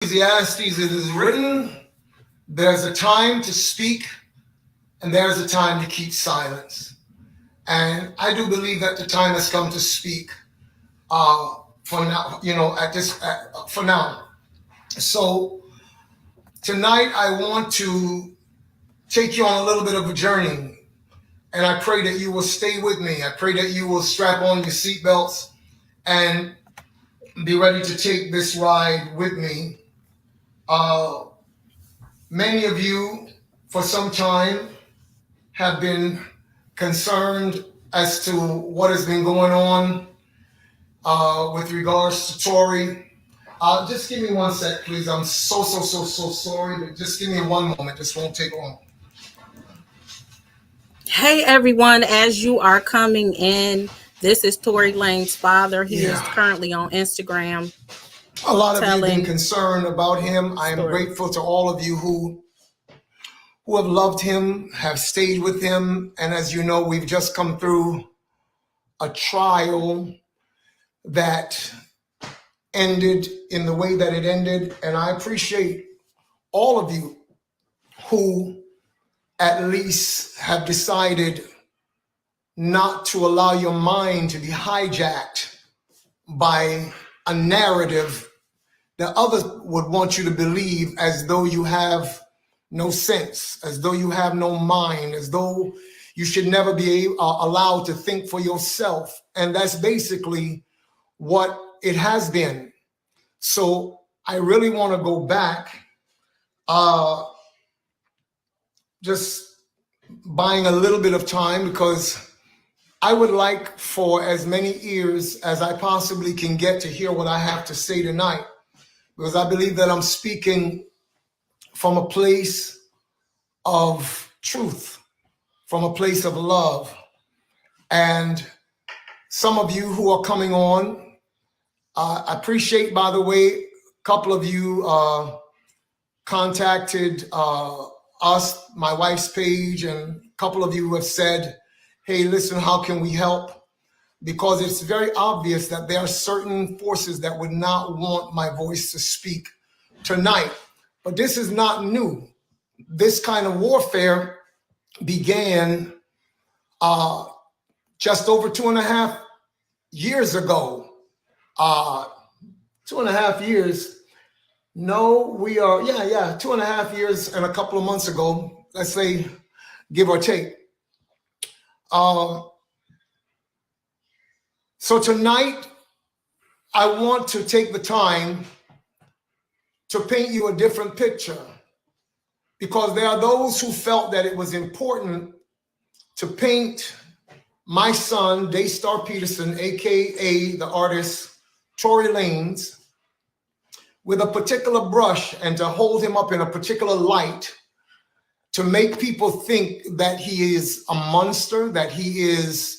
Ecclesiastes, it is written, there's a time to speak and there's a time to keep silence. And I do believe that the time has come to speak for now, for now. So tonight I want to take you on a little bit of a journey. And I pray that you will stay with me. I pray that you will strap on your seatbelts and be ready to take this ride with me. Many of you, for some time, have been concerned as to what has been going on with regards to Tory. Just give me one sec, please. I'm so sorry, but just give me one moment. This won't take long. Hey everyone, as you are coming in, this is Tory Lanez's father. He is currently on Instagram. A lot of you have been concerned about him. I am grateful to all of you who have loved him, have stayed with him. And as you know, we've just come through a trial that ended in the way that it ended. And I appreciate all of you who at least have decided not to allow your mind to be hijacked by a narrative that others would want you to believe, as though you have no sense, as though you have no mind, as though you should never be allowed to think for yourself. And that's basically what it has been. So I really want to go back, just buying a little bit of time, because I would like for as many ears as I possibly can get to hear what I have to say tonight, because I believe that I'm speaking from a place of truth, from a place of love. And some of you who are coming on, I appreciate, by the way, a couple of you contacted us, my wife's page, and a couple of you have said, hey, listen, how can we help? Because it's very obvious that there are certain forces that would not want my voice to speak tonight. But this is not new. This kind of warfare began just over 2.5 years ago. 2.5 years. No, we are, 2.5 years and a couple of months ago, let's say, give or take. So tonight, I want to take the time to paint you a different picture, because there are those who felt that it was important to paint my son, Sonstar Peterson, aka the artist Tory Lanez, with a particular brush and to hold him up in a particular light to make people think that he is a monster, that he is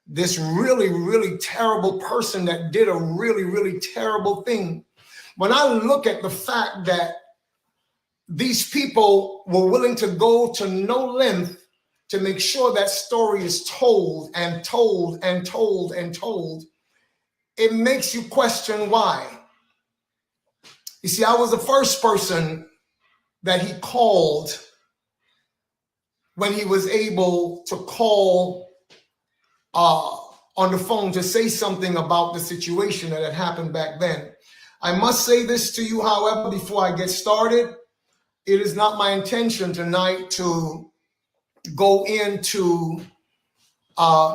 this really, really terrible person that did a really, really terrible thing. When I look at the fact that these people were willing to go to no length to make sure that story is told and told and told and told, it makes you question why. You see, I was the first person that he called when he was able to call on the phone to say something about the situation that had happened back then. I must say this to you, however, before I get started. It is not my intention tonight to go into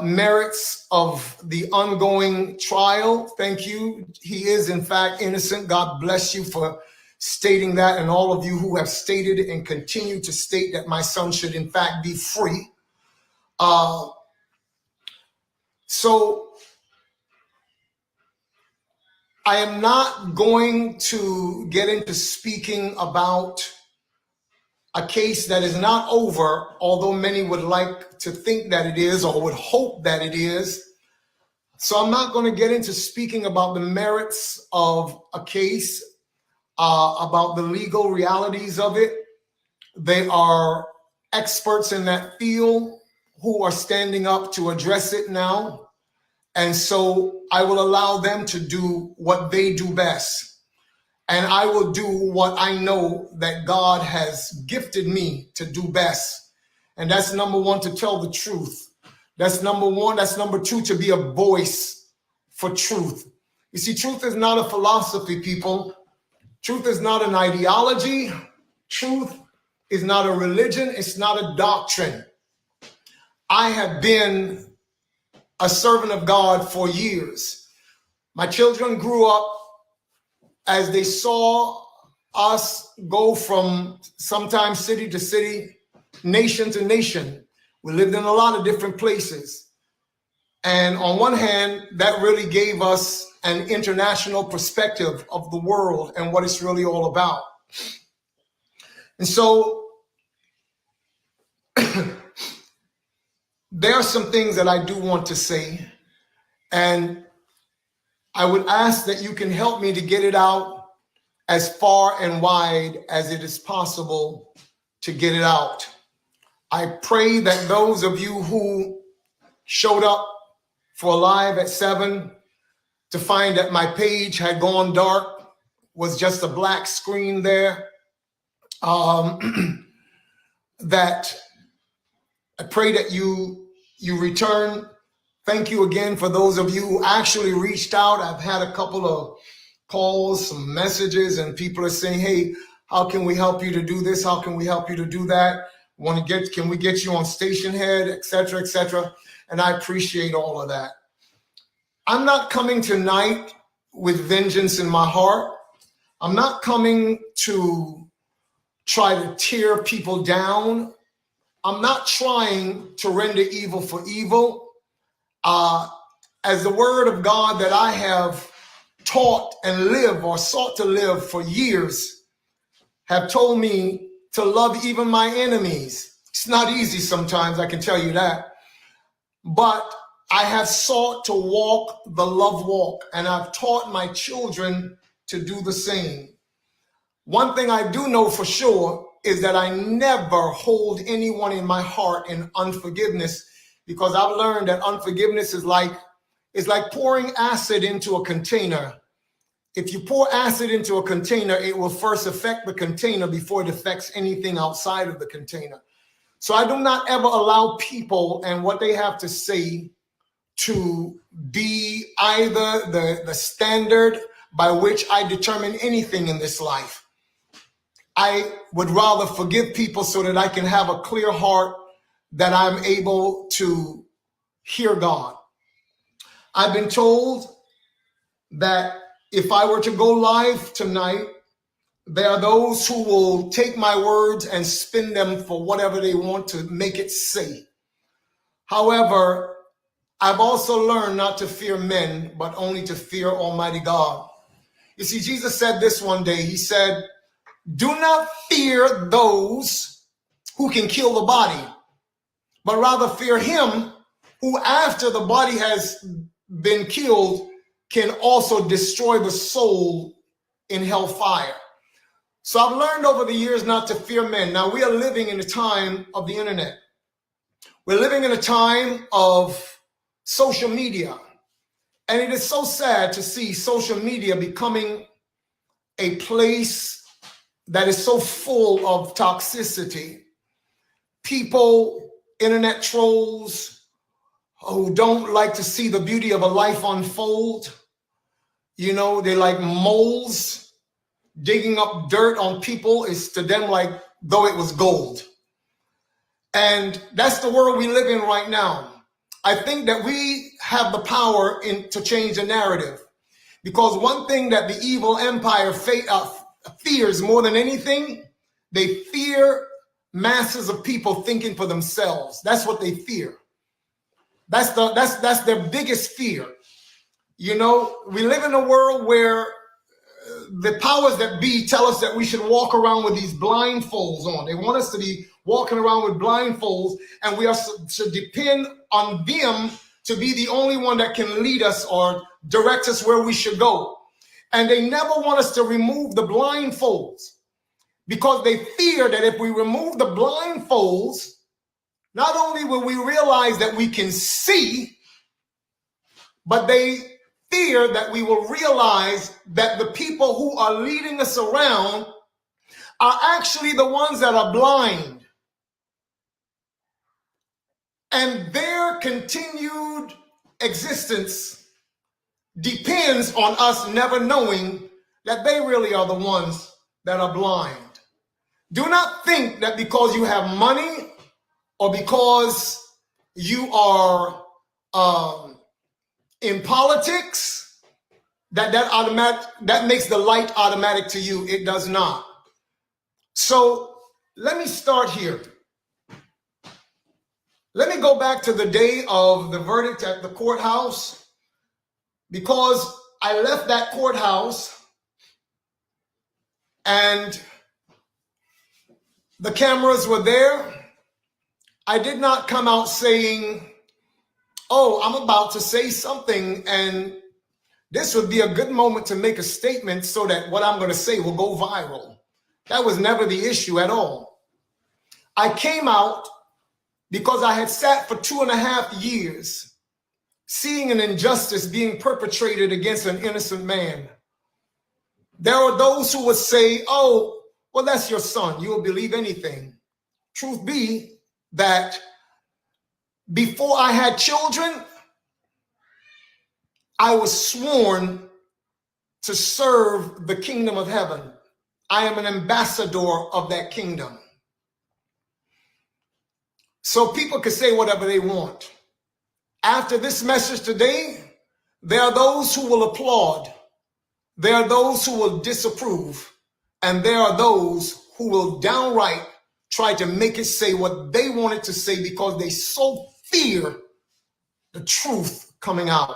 merits of the ongoing trial. Thank you. He is, in fact, innocent. God bless you for stating that, and all of you who have stated and continue to state that my son should, in fact, be free. So I am not going to get into speaking about a case that is not over, although many would like to think that it is or would hope that it is. So I'm not going to get into speaking about the merits of a case, about the legal realities of it. They are experts in that field who are standing up to address it now. And so I will allow them to do what they do best. and I will do what I know that God has gifted me to do best. And that's number one, to tell the truth. That's number one. That's number two, to be a voice for truth. You see, truth is not a philosophy, people. Truth is not an ideology. Truth is not a religion. It's not a doctrine. I have been a servant of God for years. My children grew up as they saw us go from sometimes city to city, nation to nation. We lived in a lot of different places. And on one hand, that really gave us an international perspective of the world and what it's really all about. And so there are some things that I do want to say, and I would ask that you can help me to get it out as far and wide as it is possible to get it out. I pray that those of you who showed up for Live at 7 to find that my page had gone dark, was just a black screen there, that I pray that you return. Thank you again for those of you who actually reached out. I've had a couple of calls, some messages, and people are saying, hey, how can we help you to do this? How can we help you to do that? Can we get you on station head, et cetera, et cetera? And I appreciate all of that. I'm not coming tonight with vengeance in my heart. I'm not coming to try to tear people down. I'm not trying to render evil for evil. As the word of God that I have taught and live or sought to live for years have told me to love even my enemies. It's not easy sometimes, I can tell you that. But I have sought to walk the love walk, and I've taught my children to do the same. One thing I do know for sure is that I never hold anyone in my heart in unforgiveness, because I've learned that unforgiveness is like pouring acid into a container. If you pour acid into a container, it will first affect the container before it affects anything outside of the container. So I do not ever allow people and what they have to say to be either the standard by which I determine anything in this life. I would rather forgive people so that I can have a clear heart, that I'm able to hear God. I've been told that if I were to go live tonight, there are those who will take my words and spin them for whatever they want to make it say. However, I've also learned not to fear men, but only to fear Almighty God. You see, Jesus said this one day. He said, do not fear those who can kill the body, but rather fear him who, after the body has been killed, can also destroy the soul in hellfire. So I've learned over the years not to fear men. Now, we are living in a time of the internet. We're living in a time of social media. And it is so sad to see social media becoming a place that is so full of toxicity. People, internet trolls, who don't like to see the beauty of a life unfold. You know, they like moles. Digging up dirt on people is to them like though it was gold. And that's the world we live in right now. I think that we have the power to change the narrative, because one thing that the evil empire fears more than anything, they fear masses of people thinking for themselves. That's what they fear. That's their biggest fear. You know, we live in a world where the powers that be tell us that we should walk around with these blindfolds on. They want us to be walking around with blindfolds, and we are to depend on them to be the only one that can lead us or direct us where we should go. And they never want us to remove the blindfolds, because they fear that if we remove the blindfolds, not only will we realize that we can see, but they fear that we will realize that the people who are leading us around are actually the ones that are blind. And their continued existence depends on us never knowing that they really are the ones that are blind. Do not think that because you have money or because you are in politics, that makes the light automatic to you. It does not. So let me start here. Let me go back to the day of the verdict at the courthouse, because I left that courthouse and the cameras were there. I did not come out saying, oh, I'm about to say something and this would be a good moment to make a statement so that what I'm going to say will go viral. That was never the issue at all. I came out because I had sat for 2.5 years seeing an injustice being perpetrated against an innocent man. There are those who would say, oh, well, that's your son. You will believe anything. Truth be that before I had children, I was sworn to serve the kingdom of heaven. I am an ambassador of that kingdom. So people can say whatever they want. After this message today, there are those who will applaud. There are those who will disapprove. And there are those who will downright try to make it say what they want it to say because they so fear the truth coming out.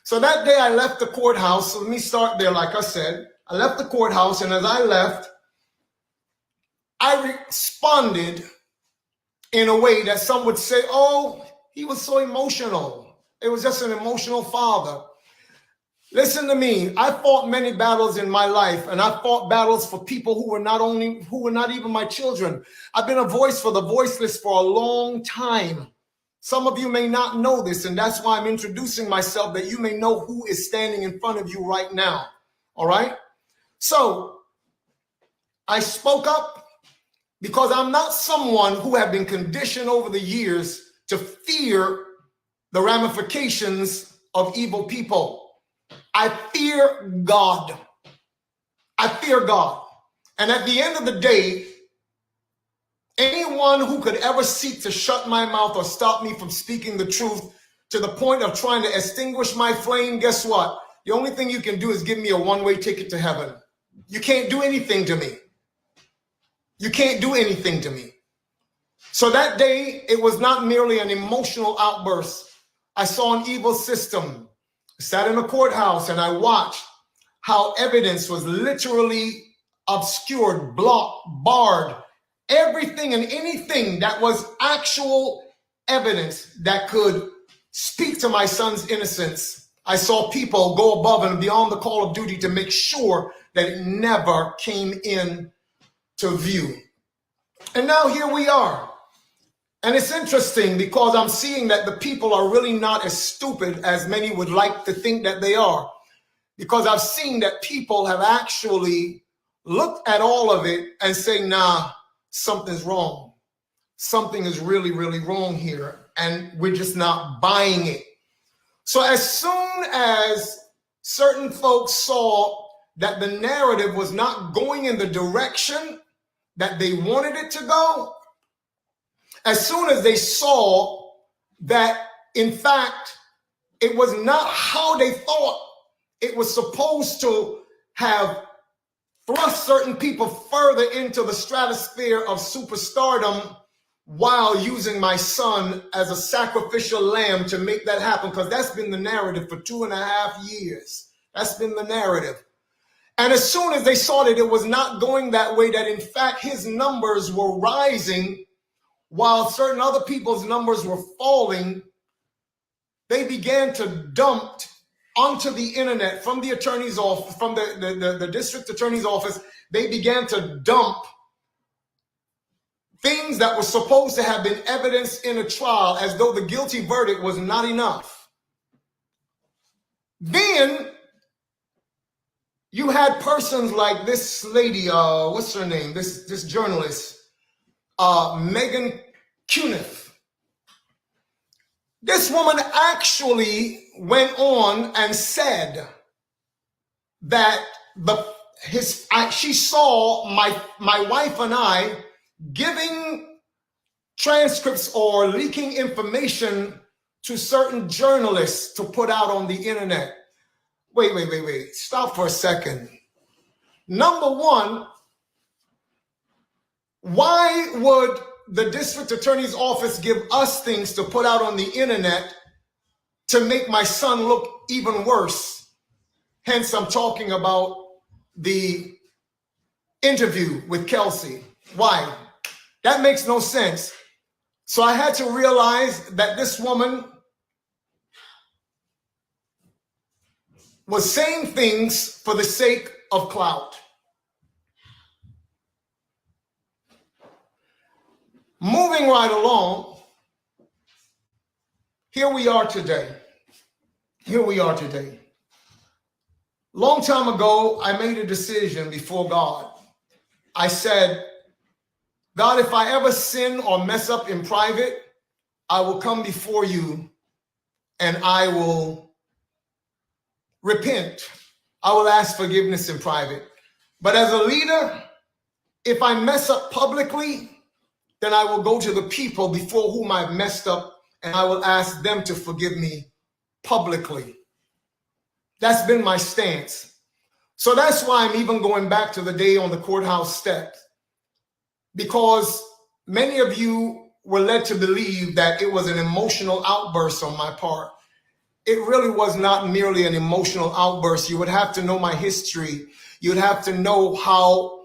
So that day I left the courthouse. So let me start there. Like I said, I left the courthouse, and as I left, I responded in a way that some would say, oh, he was so emotional. It was just an emotional father. Listen to me. I fought many battles in my life, and I fought battles for people who were not even my children. I've been a voice for the voiceless for a long time. Some of you may not know this, and that's why I'm introducing myself, that you may know who is standing in front of you right now. All right? So I spoke up because I'm not someone who have been conditioned over the years to fear the ramifications of evil people. I fear God. I fear God. And at the end of the day, anyone who could ever seek to shut my mouth or stop me from speaking the truth to the point of trying to extinguish my flame, guess what? The only thing you can do is give me a one-way ticket to heaven. You can't do anything to me. You can't do anything to me. So that day, it was not merely an emotional outburst. I saw an evil system. I sat in a courthouse and I watched how evidence was literally obscured, blocked, barred. Everything and anything that was actual evidence that could speak to my son's innocence. I saw people go above and beyond the call of duty to make sure that it never came in to view. And now here we are. And it's interesting because I'm seeing that the people are really not as stupid as many would like to think that they are. Because I've seen that people have actually looked at all of it and say, nah, something's wrong. Something is really, really wrong here. And we're just not buying it. So as soon as certain folks saw that the narrative was not going in the direction that they wanted it to go, as soon as they saw that, in fact, it was not how they thought it was supposed to have thrust certain people further into the stratosphere of superstardom while using my son as a sacrificial lamb to make that happen, because that's been the narrative for 2.5 years. That's been the narrative. And as soon as they saw that it was not going that way, that in fact his numbers were rising while certain other people's numbers were falling, they began to dump onto the internet from the attorney's office, from the district attorney's office. They began to dump things that were supposed to have been evidence in a trial, as though the guilty verdict was not enough. Then you had persons like this lady, what's her name? This journalist, Megan Cuniff. This woman actually went on and said that she saw my wife and I giving transcripts or leaking information to certain journalists to put out on the internet. Wait. Stop for a second. Number one, why would the district attorney's office give us things to put out on the internet to make my son look even worse? Hence, I'm talking about the interview with Kelsey. Why? That makes no sense. So I had to realize that this woman was saying things for the sake of clout. Moving right along, here we are today. Long time ago, I made a decision before God. I said, God, if I ever sin or mess up in private, I will come before you and I will repent. I will ask forgiveness in private. But as a leader, if I mess up publicly, then I will go to the people before whom I've messed up and I will ask them to forgive me publicly. That's been my stance. So that's why I'm even going back to the day on the courthouse steps, because many of you were led to believe that it was an emotional outburst on my part. It really was not merely an emotional outburst. You would have to know my history. You'd have to know how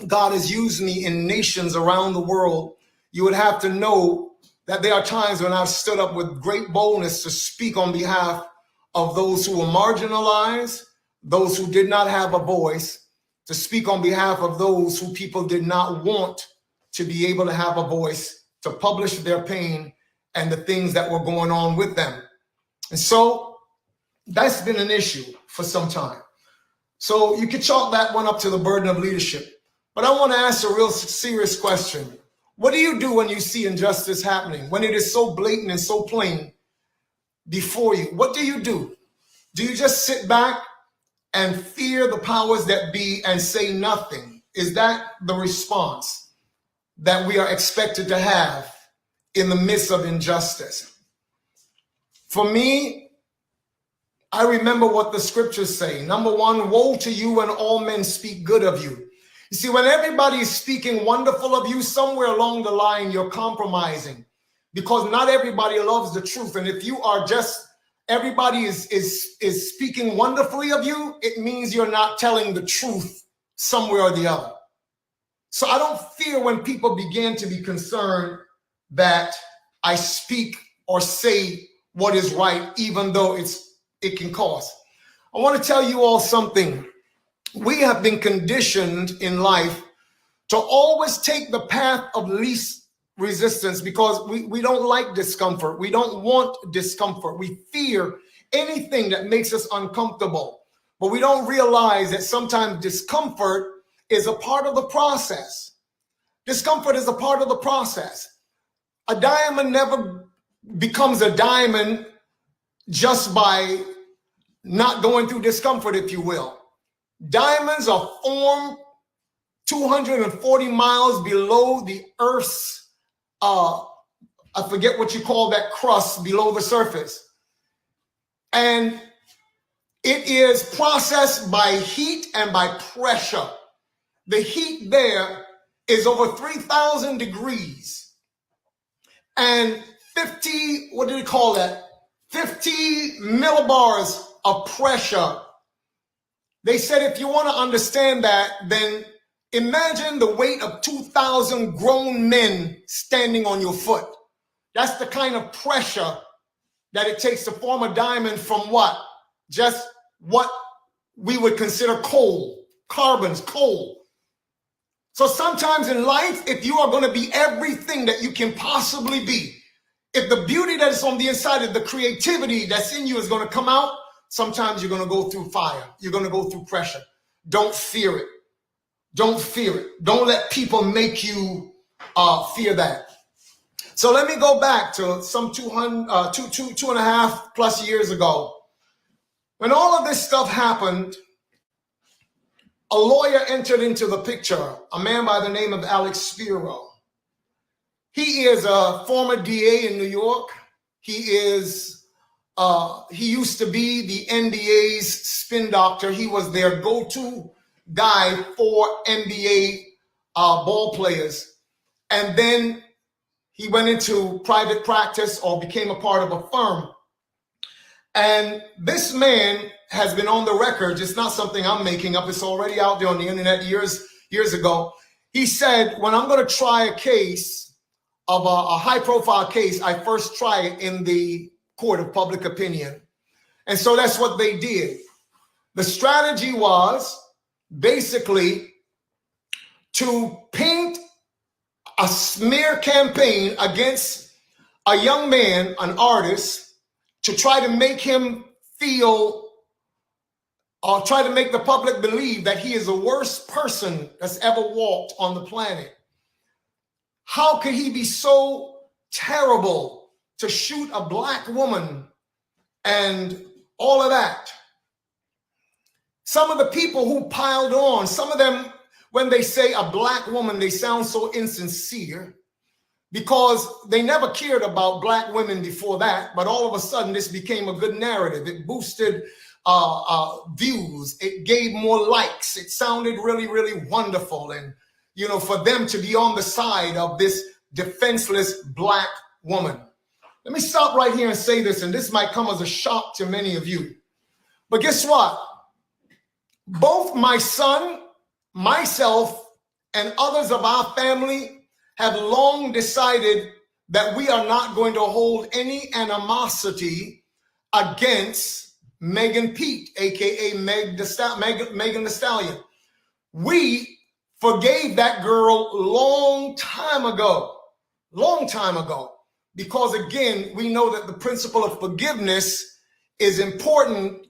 God has used me in nations around the world. You would have to know that there are times when I've stood up with great boldness to speak on behalf of those who were marginalized, those who did not have a voice, to speak on behalf of those who people did not want to be able to have a voice, to publish their pain and the things that were going on with them. And so that's been an issue for some time. So you could chalk that one up to the burden of leadership. But I want to ask a real serious question. What do you do when you see injustice happening, when it is so blatant and so plain before you? What do you do? Do you just sit back and fear the powers that be and say nothing? Is that the response that we are expected to have in the midst of injustice? For me, I remember what the scriptures say. Number one, woe to you when all men speak good of you. You see, when everybody is speaking wonderful of you, somewhere along the line, you're compromising, because not everybody loves the truth. And if you are just, everybody is speaking wonderfully of you, it means you're not telling the truth somewhere or the other. So I don't fear when people begin to be concerned that I speak or say what is right, even though it can cost. I want to tell you all something. We have been conditioned in life to always take the path of least resistance, because we don't like discomfort. We don't want discomfort. We fear anything that makes us uncomfortable. But we don't realize that sometimes discomfort is a part of the process. Discomfort is a part of the process. A diamond never becomes a diamond just by not going through discomfort, if you will. Diamonds are formed 240 miles below the Earth's, I forget what you call that crust below the surface. And it is processed by heat and by pressure. The heat there is over 3,000 degrees. And 50 millibars of pressure. They said, if you want to understand that, then imagine the weight of 2,000 grown men standing on your foot. That's the kind of pressure that it takes to form a diamond from what? Just what we would consider coal, carbons, coal. So sometimes in life, if you are going to be everything that you can possibly be, if the beauty that is on the inside of the creativity that's in you is going to come out, sometimes you're going to go through fire. You're going to go through pressure. Don't fear it. Don't fear it. Don't let people make you fear that. So let me go back to some 2.5 plus years ago. When all of this stuff happened, a lawyer entered into the picture, a man by the name of Alex Spiro. He is a former DA in New York. He used to be the NBA's spin doctor. He was their go-to guy for NBA ball players. And then he went into private practice or became a part of a firm. And this man has been on the record. It's not something I'm making up. It's already out there on the internet years ago. He said, when I'm going to try a case of a high-profile case, I first try it in the court of public opinion. And so that's what they did. The strategy was basically to paint a smear campaign against a young man, an artist, to try to make him feel or try to make the public believe that he is the worst person that's ever walked on the planet. How could he be so terrible to shoot a black woman and all of that? Some of the people who piled on, some of them, when they say a black woman, they sound so insincere because they never cared about black women before that. But all of a sudden, this became a good narrative. It boosted views. It gave more likes. It sounded really, really wonderful. And, you know, for them to be on the side of this defenseless black woman. Let me stop right here and say this, and this might come as a shock to many of you. But guess what? Both my son, myself, and others of our family have long decided that we are not going to hold any animosity against Megan Pete, aka Megan the Stallion. We forgave that girl long time ago, because again, we know that the principle of forgiveness is important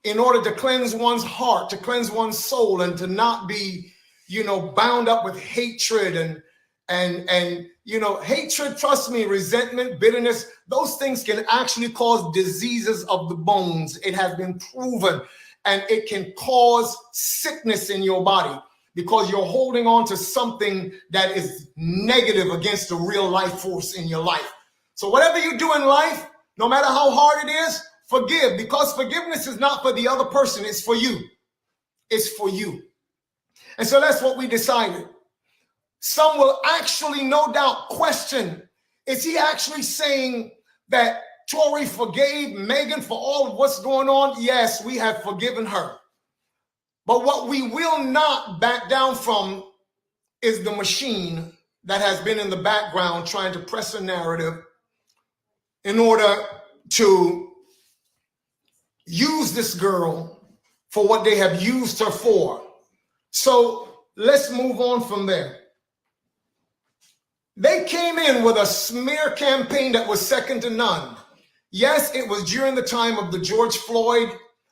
in order to cleanse one's heart, to cleanse one's soul, and to not be, you know, bound up with hatred and you know, hatred, trust me, resentment, bitterness, those things can actually cause diseases of the bones. It has been proven, and it can cause sickness in your body because you're holding on to something that is negative against the real life force in your life. So whatever you do in life, no matter how hard it is, forgive, because forgiveness is not for the other person. It's for you. It's for you. And so that's what we decided. Some will actually, no doubt, question, is he actually saying that Tory forgave Megan for all of what's going on? Yes, we have forgiven her. But what we will not back down from is the machine that has been in the background trying to press a narrative in order to use this girl for what they have used her for. So let's move on from there. They came in with a smear campaign that was second to none. Yes, it was during the time of the George Floyd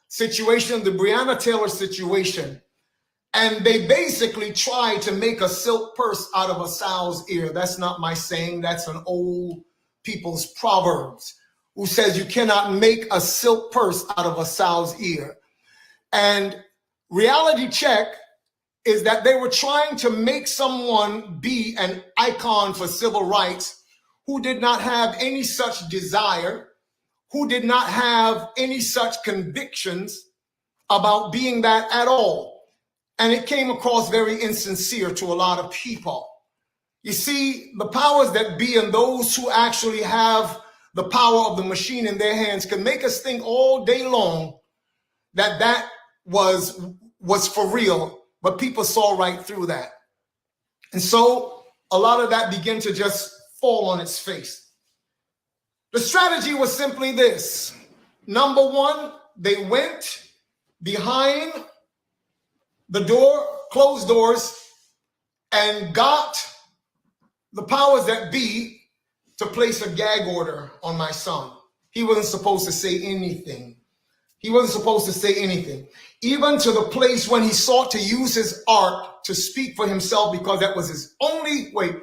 situation, the Breonna Taylor situation. And they basically tried to make a silk purse out of a sow's ear. That's not my saying. That's an old people's proverbs who says you cannot make a silk purse out of a sow's ear. And reality check is that they were trying to make someone be an icon for civil rights who did not have any such desire, who did not have any such convictions about being that at all. And it came across very insincere to a lot of people. You see, the powers that be and those who actually have the power of the machine in their hands can make us think all day long that that was for real, but people saw right through that. And so a lot of that began to just fall on its face. The strategy was simply this. Number one, they went behind the door, closed doors, and got the powers that be to place a gag order on my son. He wasn't supposed to say anything. He wasn't supposed to say anything. Even to the place when he sought to use his art to speak for himself because that was his only way.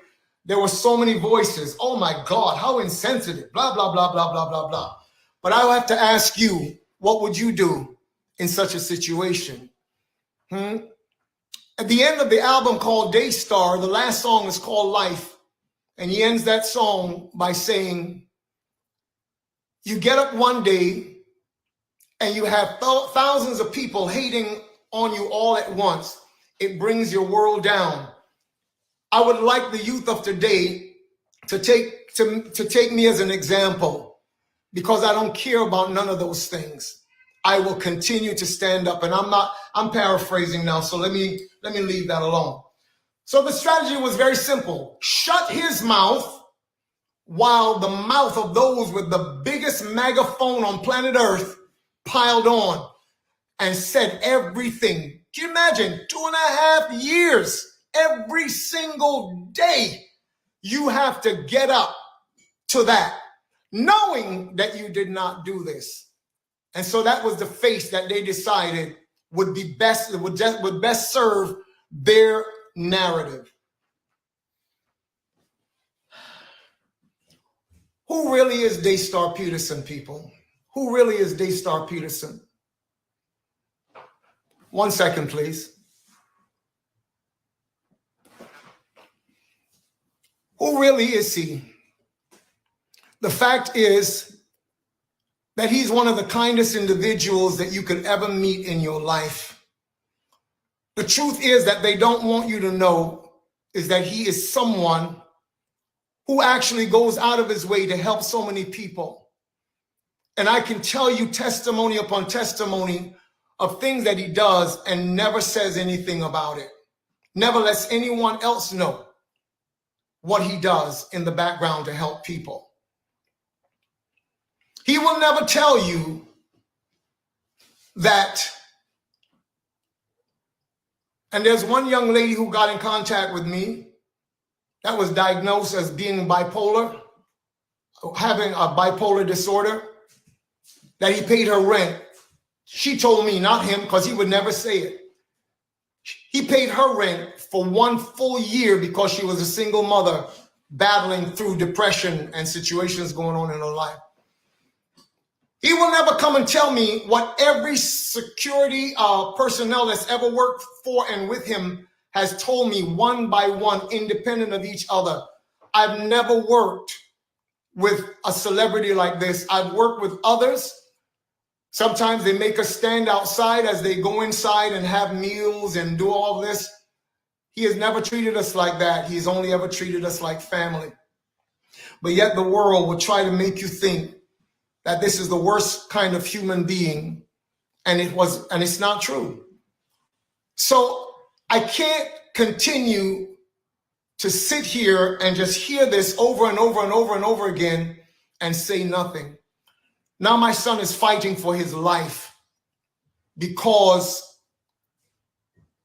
There were so many voices. Oh my God, how insensitive. Blah, blah, blah, blah, blah, blah, blah. But I have to ask you, what would you do in such a situation? At the end of the album called Daystar, the last song is called Life. And he ends that song by saying, you get up one day and you have thousands of people hating on you all at once. It brings your world down. I would like the youth of today to take me as an example, because I don't care about none of those things. I will continue to stand up, and I'm paraphrasing now, so let me leave that alone. So the strategy was very simple. Shut his mouth while the mouth of those with the biggest megaphone on planet Earth piled on and said everything. Can you imagine? 2.5 years, every single day, you have to get up to that, knowing that you did not do this. And so that was the face that they decided would be best, would best serve their narrative. Who really is Daystar Peterson, people? Who really is Daystar Peterson? 1 second, please. Who really is he? The fact is that he's one of the kindest individuals that you could ever meet in your life. The truth is that they don't want you to know is that he is someone who actually goes out of his way to help so many people. And I can tell you testimony upon testimony of things that he does and never says anything about it. Never lets anyone else know what he does in the background to help people. He will never tell you that. And there's one young lady who got in contact with me that was diagnosed as being bipolar, having a bipolar disorder, that he paid her rent. She told me, not him, because he would never say it. He paid her rent for 1 full year because she was a single mother battling through depression and situations going on in her life. He will never come and tell me what every security personnel that's ever worked for and with him has told me one by one, independent of each other. I've never worked with a celebrity like this. I've worked with others. Sometimes they make us stand outside as they go inside and have meals and do all this. He has never treated us like that. He's only ever treated us like family. But yet the world will try to make you think that this is the worst kind of human being, and it's not true. So I can't continue to sit here and just hear this over and over and over and over again and say nothing. Now my son is fighting for his life because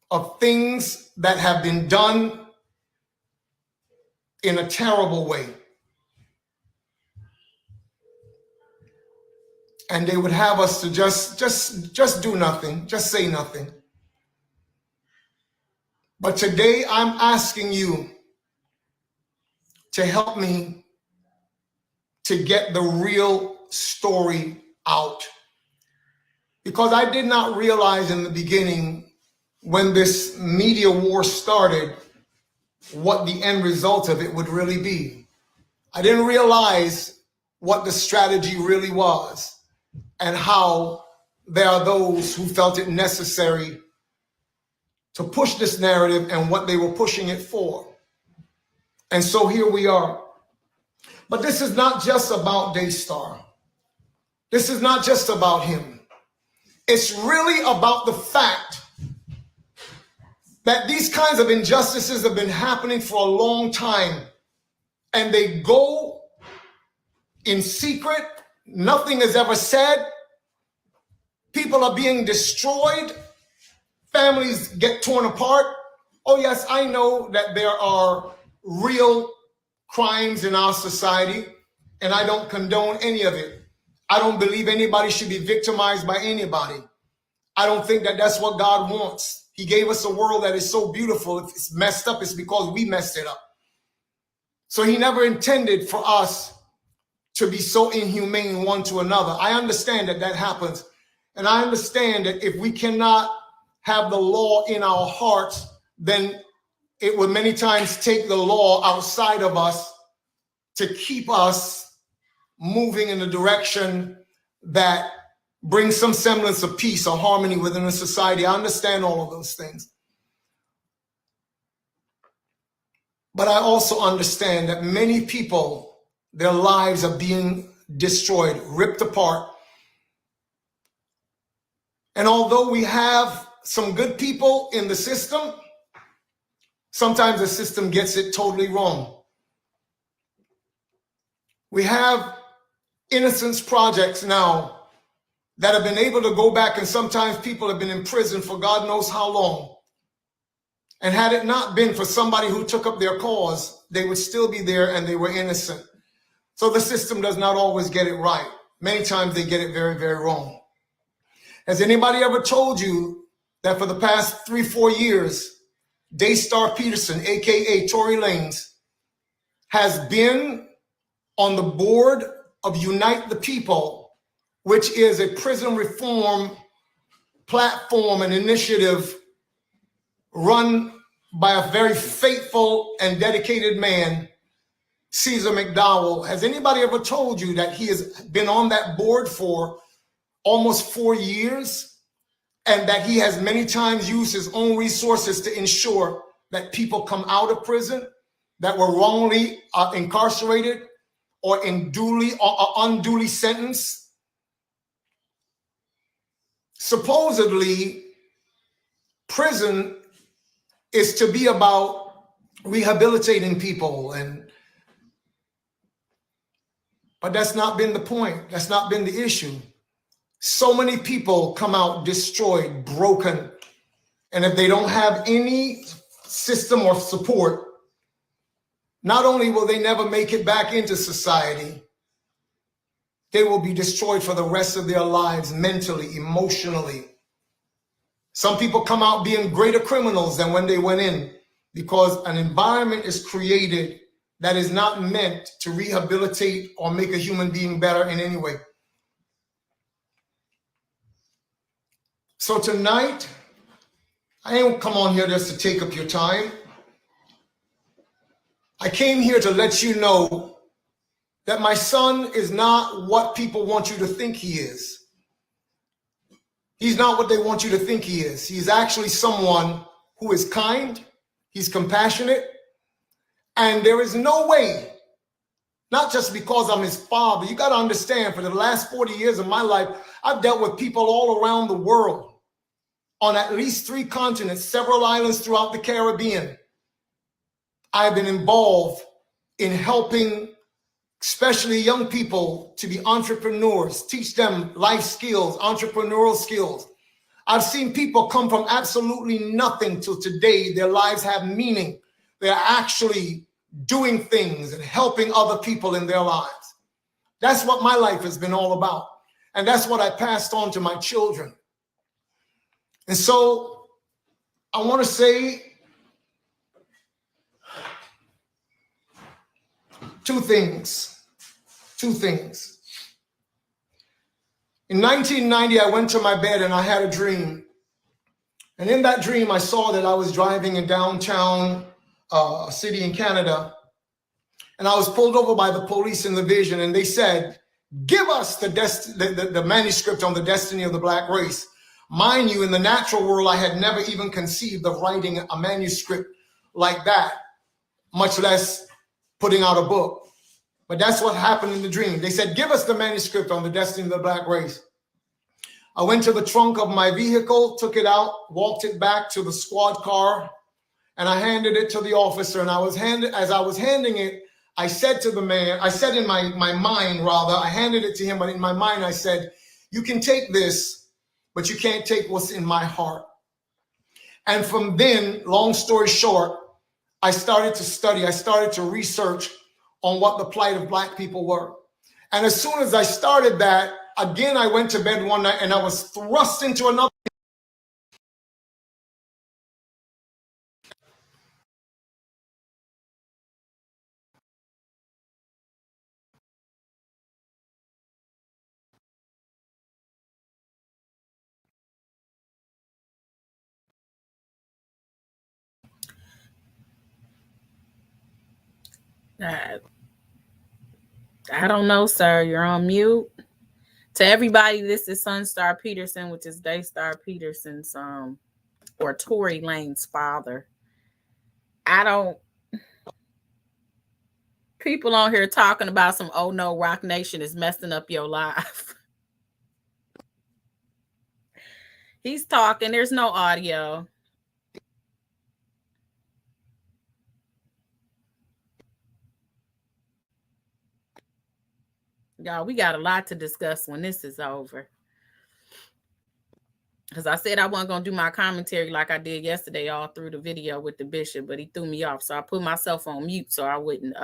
of things that have been done in a terrible way. And they would have us to just do nothing, just say nothing. But today I'm asking you to help me to get the real story out. Because I did not realize in the beginning, when this media war started, what the end result of it would really be. I didn't realize what the strategy really was, and how there are those who felt it necessary to push this narrative and what they were pushing it for. And so here we are. But this is not just about Daystar. This is not just about him. It's really about the fact that these kinds of injustices have been happening for a long time, and they go in secret. Nothing is ever said. People are being destroyed. Families get torn apart. Oh yes, I know that there are real crimes in our society, and I don't condone any of it. I don't believe anybody should be victimized by anybody. I don't think that that's what God wants. He gave us a world that is so beautiful. If it's messed up, it's because we messed it up. So he never intended for us to be so inhumane one to another. I understand that that happens. And I understand that if we cannot have the law in our hearts, then it would many times take the law outside of us to keep us moving in the direction that brings some semblance of peace or harmony within a society. I understand all of those things. But I also understand that many people, their lives are being destroyed, ripped apart. And although we have some good people in the system, sometimes the system gets it totally wrong. We have innocence projects now that have been able to go back, and sometimes people have been in prison for God knows how long. And had it not been for somebody who took up their cause, they would still be there and they were innocent. So the system does not always get it right. Many times they get it very, very wrong. Has anybody ever told you that for the past 3-4 years, Sonstar Peterson, aka Tory Lanez, has been on the board of Unite the People, which is a prison reform platform and initiative run by a very faithful and dedicated man, Caesar McDowell? Has anybody ever told you that he has been on that board for almost 4 years, and that he has many times used his own resources to ensure that people come out of prison that were wrongly incarcerated or unduly sentenced? Supposedly, prison is to be about rehabilitating people, but that's not been the point. That's not been the issue. So many people come out destroyed, broken, and if they don't have any system or support, not only will they never make it back into society, they will be destroyed for the rest of their lives, mentally, emotionally. Some people come out being greater criminals than when they went in, because an environment is created that is not meant to rehabilitate or make a human being better in any way. So tonight, I ain't come on here just to take up your time. I came here to let you know that my son is not what people want you to think he is. He's not what they want you to think he is. He's actually someone who is kind, he's compassionate, and there is no way, not just because I'm his father. You got to understand, for the last 40 years of my life, I've dealt with people all around the world, on at least 3 continents, several islands throughout the Caribbean. I've been involved in helping especially young people to be entrepreneurs, teach them life skills, entrepreneurial skills. I've seen people come from absolutely nothing till today. Their lives have meaning. They're actually doing things and helping other people in their lives. That's what my life has been all about. And that's what I passed on to my children. And so I want to say two things. In 1990, I went to my bed and I had a dream. And in that dream, I saw that I was driving in downtown a city in Canada. And I was pulled over by the police in the vision, and they said, "Give us the manuscript on the destiny of the black race." Mind you, in the natural world, I had never even conceived of writing a manuscript like that, much less putting out a book. But that's what happened in the dream. They said, "Give us the manuscript on the destiny of the black race." I went to the trunk of my vehicle, took it out, walked it back to the squad car, and I handed it to the officer. And as I was handing it, I said to the man, I said in my mind, rather, I handed it to him, but in my mind, I said, "You can take this, but you can't take what's in my heart." And from then, long story short, I started to study, I started to research on what the plight of black people were. And as soon as I started that, again, I went to bed one night and I was thrust into another. I don't know, sir. You're on mute. To everybody, this is Sonstar Peterson, which is Daystar Peterson's or Tory Lanez's father. People on here talking about some, oh no, Rock Nation is messing up your life. He's talking, there's no audio. Y'all, we got a lot to discuss when this is over. Because I said I wasn't going to do my commentary like I did yesterday all through the video with the bishop, but he threw me off. So I put myself on mute so I wouldn't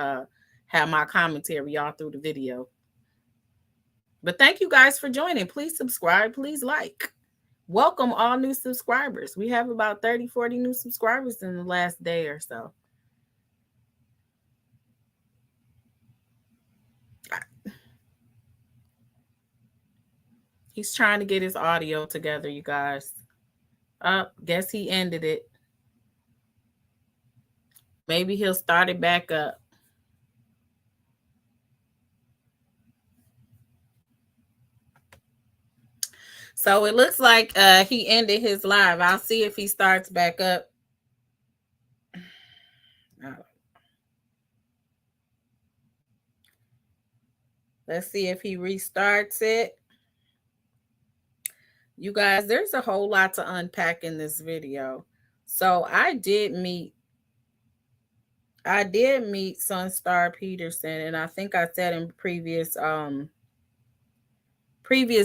have my commentary all through the video. But thank you guys for joining. Please subscribe. Please like. Welcome all new subscribers. We have about 30, 40 new subscribers in the last day or so. He's trying to get his audio together, you guys. Guess he ended it. Maybe he'll start it back up. So it looks like he ended his live. I'll see if he starts back up. Let's see if he restarts it. You guys, there's a whole lot to unpack in this video. So I did meet Sonstar Peterson, and I think I said in previous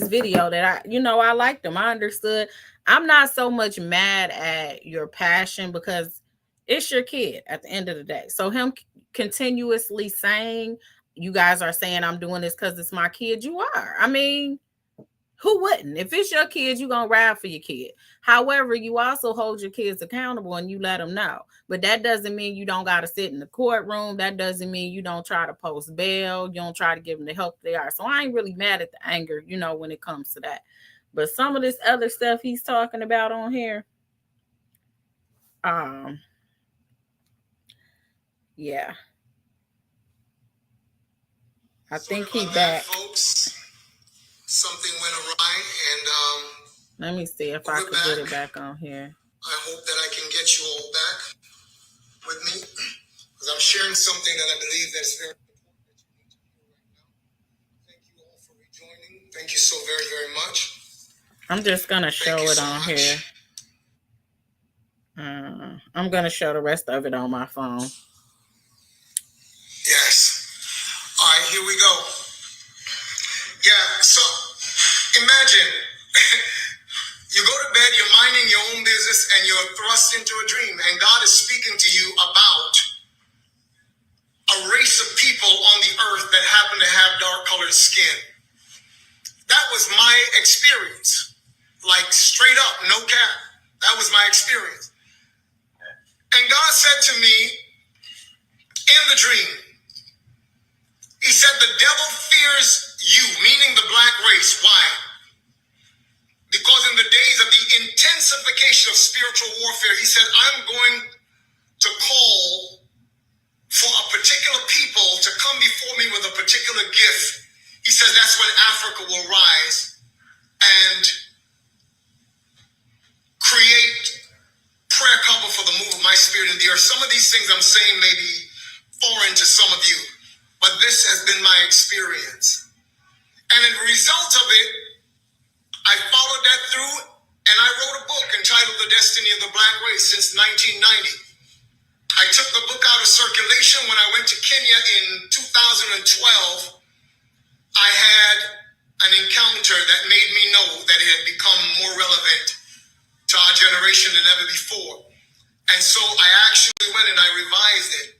video that I liked him. I understood. I'm not so much mad at your passion because it's your kid at the end of the day. So him continuously saying, you guys are saying I'm doing this because it's my kid. You are. I mean, who wouldn't? If it's your kids, you're going to ride for your kid. However, you also hold your kids accountable and you let them know. But that doesn't mean you don't got to sit in the courtroom. That doesn't mean you don't try to post bail. You don't try to give them the help they are. So I ain't really mad at the anger, when it comes to that. But some of this other stuff he's talking about on here, yeah. I think he back. Folks. Something went awry, and let me see if I can get it back on here. I hope that I can get you all back with me, because I'm sharing something that I believe that's very important that you need to hear right now. Thank you all for rejoining. Thank you so very, very much. I'm just gonna show it on here. I'm gonna show the rest of it on my phone. Yes. All right, here we go. Yeah, so imagine you go to bed, you're minding your own business, and you're thrust into a dream, and God is speaking to you about a race of people on the earth that happen to have dark-colored skin. That was my experience. Like, straight up, no cap. That was my experience. And God said to me in the dream, he said, the devil fears you, meaning the black race. Why? Because in the days of the intensification of spiritual warfare, he said, I'm going to call for a particular people to come before me with a particular gift. He says that's when Africa will rise and create prayer cover for the move of my spirit in the earth. Some of these things I'm saying may be foreign to some of you, but this has been my experience. And as a result of it, I followed that through, and I wrote a book entitled The Destiny of the Black Race since 1990. I took the book out of circulation when I went to Kenya in 2012. I had an encounter that made me know that it had become more relevant to our generation than ever before. And so I actually went and I revised it,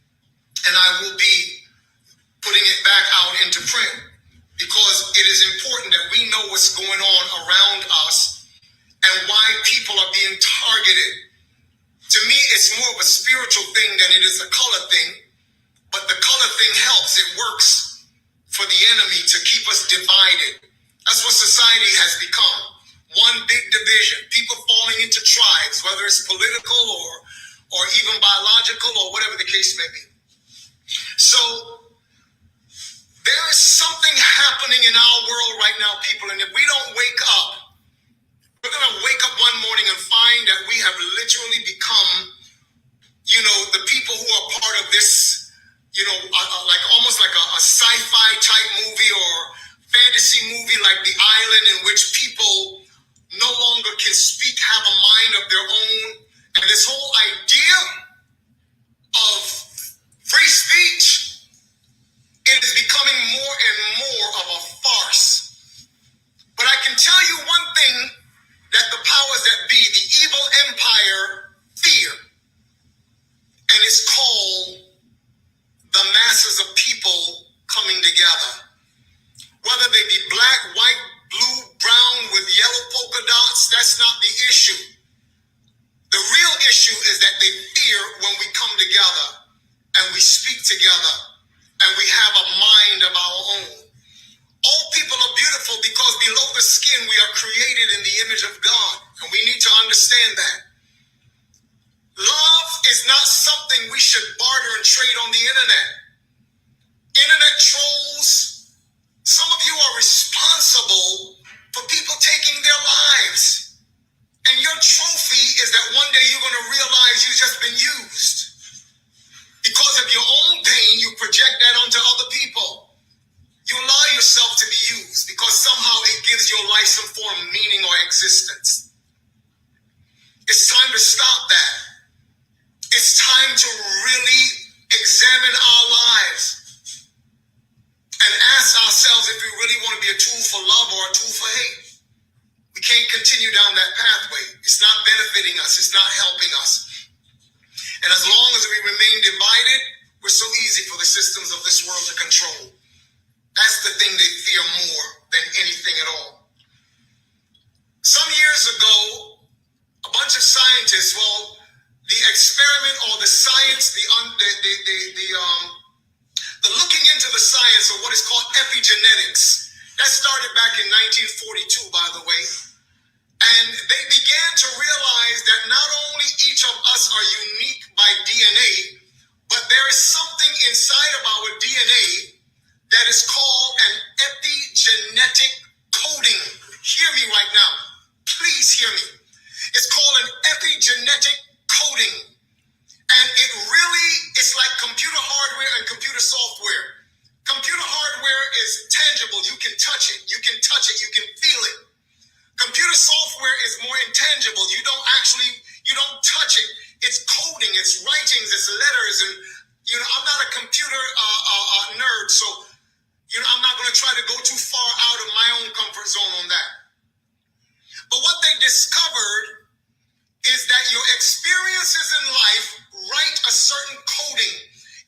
and I will be putting it back out into print. because it is important that we know what's going on around us and why people are being targeted. To me, it's more of a spiritual thing than it is a color thing, but the color thing helps. It works for the enemy to keep us divided. That's what society has become. One big division, people falling into tribes, whether it's political or even biological or whatever the case may be. So there is something happening in our world right now, people, and if we don't wake up, we're going to wake up one morning and find that we have literally become, the people who are part of this, like almost like a sci-fi type movie or fantasy movie like The Island, in which people no longer can speak, have a mind of their own. And this whole idea of free speech, it is becoming more and more of a farce. But I can tell you one thing that the powers that be, the evil empire, fear. And it's called the masses of people coming together. Whether they be black, white, blue, brown, with yellow polka dots, that's not the issue. The real issue is that they fear when we come together and we speak together and we have a mind of our own. All people are beautiful because below the skin we are created in the image of God, and we need to understand that. Love is not something we should barter and trade on the internet. Internet trolls, some of you are responsible for people taking their lives. And your trophy is that one day you're going to realize you've just been used. Because of your own pain, you project that onto other people. You allow yourself to be used because somehow it gives your life some form of meaning or existence. It's time to stop that. It's time to really examine our lives and ask ourselves if we really want to be a tool for love or a tool for hate. We can't continue down that pathway. It's not benefiting us. It's not helping us. And as long as we remain divided, we're so easy for the systems of this world to control. That's the thing they fear more than anything at all. Some years ago, a bunch of scientists, the experiment or the science, the looking into the science of what is called epigenetics, that started back in 1942, by the way. And they began to realize that not only each of us are unique by DNA, but there is something inside of our DNA that is called an epigenetic coding. Hear me right now. Please hear me. It's called an epigenetic coding. And it's like computer hardware and computer software. Computer hardware is tangible. You can touch it. You can touch it. You can feel it. Computer software is more intangible. You don't touch it. It's coding. It's writings. It's letters. And, I'm not a computer nerd. So, I'm not going to try to go too far out of my own comfort zone on that. But what they discovered is that your experiences in life write a certain coding.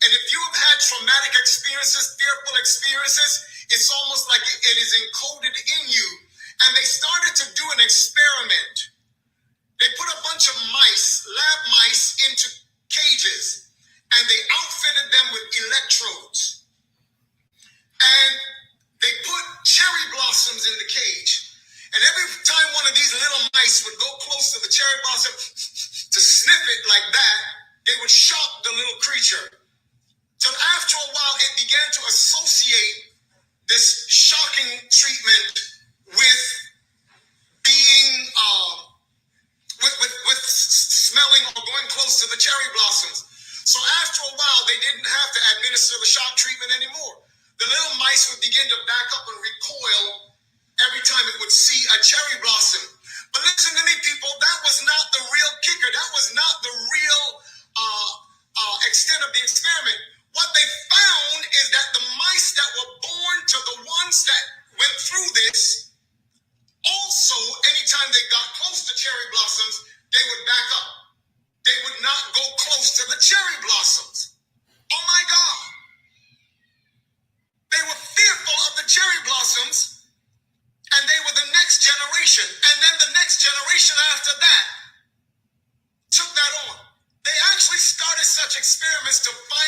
And if you have had traumatic experiences, fearful experiences, it's almost like it is encoded in you. And they started to do an experiment. They put a bunch of lab mice into cages, and they outfitted them with electrodes. And they put cherry blossoms in the cage. And every time one of these little mice would go close to the cherry blossom to sniff it like that, they would shock the little creature. So after a while, it began to associate this shocking treatment with being, with smelling or going close to the cherry blossoms. So after a while, they didn't have to administer the shock treatment anymore. The little mice would begin to back up and recoil every time it would see a cherry blossom. But listen to me, people, that was not the real kicker. That was not the real extent of the experiment. What they found is that the mice that were born to the ones that went through this, also, anytime they got close to cherry blossoms, they would back up. They would not go close to the cherry blossoms. Oh my God. They were fearful of the cherry blossoms.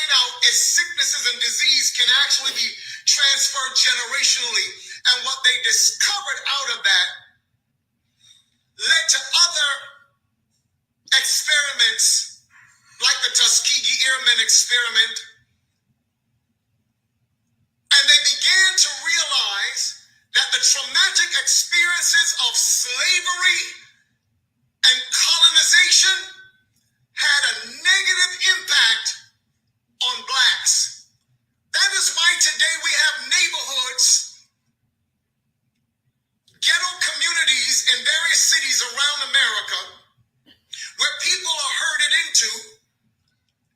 find out if sicknesses and disease can actually be transferred generationally. And what they discovered out of that led to other experiments like the Tuskegee Airmen experiment. And they began to realize that the traumatic experiences of slavery and colonization had a negative impact on blacks. That is why today we have neighborhoods, ghetto communities in various cities around America where people are herded into,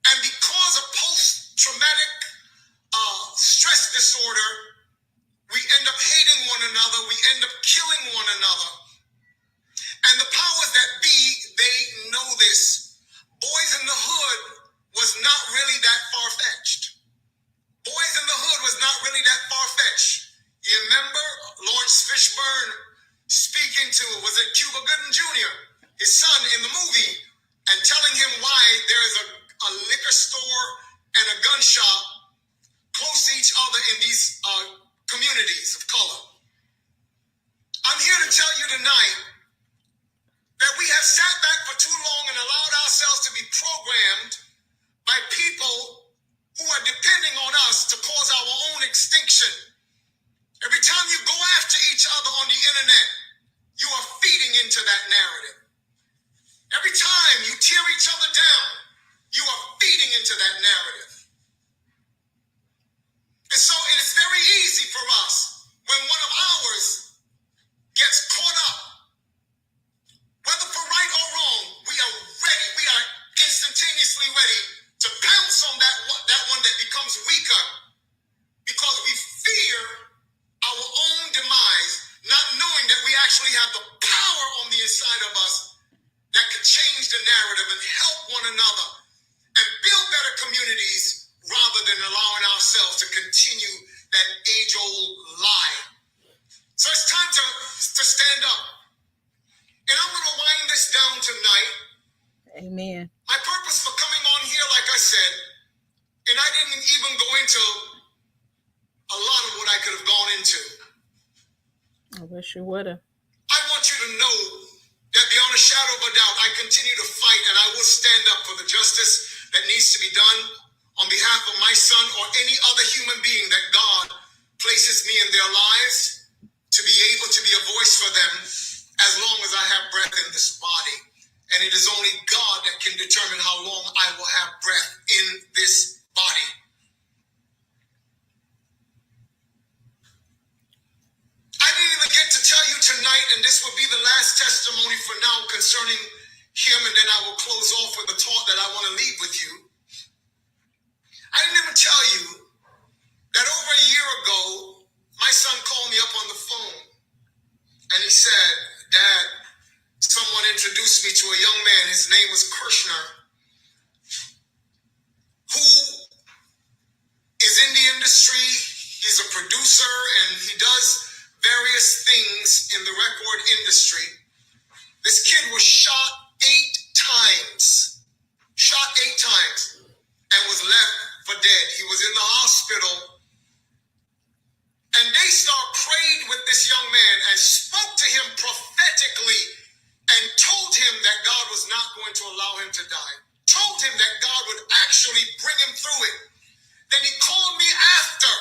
and because of post-traumatic stress disorder, we end up hating one another, we end up killing one another. And the powers that be, they know this. Boys in the Hood was not really that far-fetched. Boys in the Hood was not really that far-fetched. You remember Lawrence Fishburne speaking to, was it Cuba Gooding Jr., his son in the movie, and telling him why there is a liquor store and a gun shop close to each other in these communities of color. I'm here to tell you tonight that we have sat back for too long and allowed ourselves to be programmed by people who are depending on us to cause our own extinction. Every time you go after each other on the internet, you are feeding into that narrative. Every time you tear each other down, you are feeding into that narrative. And so it is very easy for us when one of ours gets caught up, whether for right or wrong, we are ready. We are instantaneously ready to pounce on that one that becomes weaker because we fear our own demise, not knowing that we actually have the power on the inside of us that can change the narrative and help one another and build better communities rather than allowing ourselves to continue that age-old lie. So it's time to stand up. And I'm going to wind this down tonight. Amen. My purpose for coming on here, like I said, and I didn't even go into a lot of what I could have gone into. I wish you would have. I want you to know that beyond a shadow of a doubt, I continue to fight and I will stand up for the justice that needs to be done on behalf of my son or any other human being that God places me in their lives to be able to be a voice for them as long as I have breath in this body. And it is only God that can determine how long I will have breath in this body. I didn't even get to tell you tonight, and this will be the last testimony for now concerning him, and then I will close off with a thought that I want to leave with you. I didn't even tell you that over a year ago, my son called me up on the phone, and he said, "Dad, someone introduced me to a young man. His name was Kirshner, who is in the industry. He's a producer, and he does various things in the record industry. This kid was shot 8 times, and was left for dead. He was in the hospital, and they prayed with this young man and spoke to him prophetically and told him that God was not going to allow him to die, told him that God would actually bring him through it. Then he called me after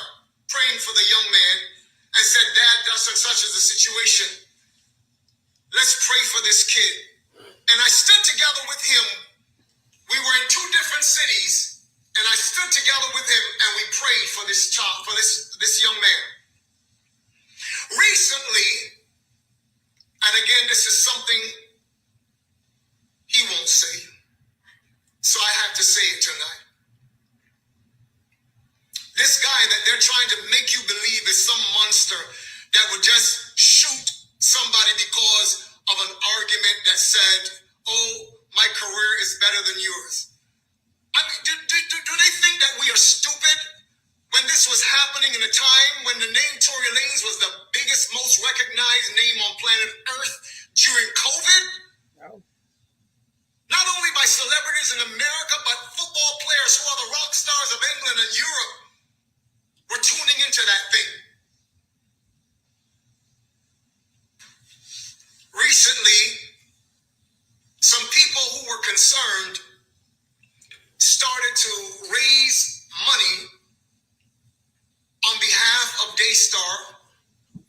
praying for the young man and said, "Dad, such is the situation. Let's pray for this kid." And I stood together with him. We were in 2 different cities, and I stood together with him and we prayed for this child, for this young man. Recently, and again, this is something he won't say, so I have to say it tonight. This guy that they're trying to make you believe is some monster that would just shoot somebody because of an argument that said, "Oh, my career is better than yours." I mean, do they think that we are stupid when this was happening in a time when the name Tory Lanez was the biggest, most recognized name on planet Earth during COVID? No. Not only by celebrities players in America, but football players who are the rock stars of England and Europe were tuning into that thing. Recently, some people who were concerned started to raise money on behalf of Daystar.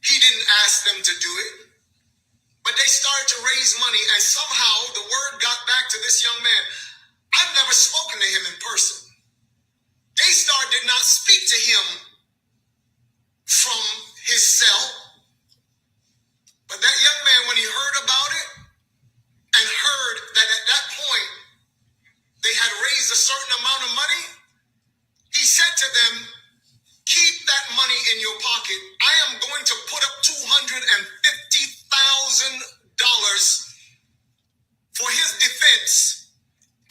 He didn't ask them to do it, but they started to raise money, and somehow the word got back to this young man. I've never spoken to him in person. Daystar did not speak to him from his cell, but that young man, when he heard about it and heard that at that point they had raised a certain amount of money, he said to them, keep that money in your pocket. I am going to put up $250,000 for his defense,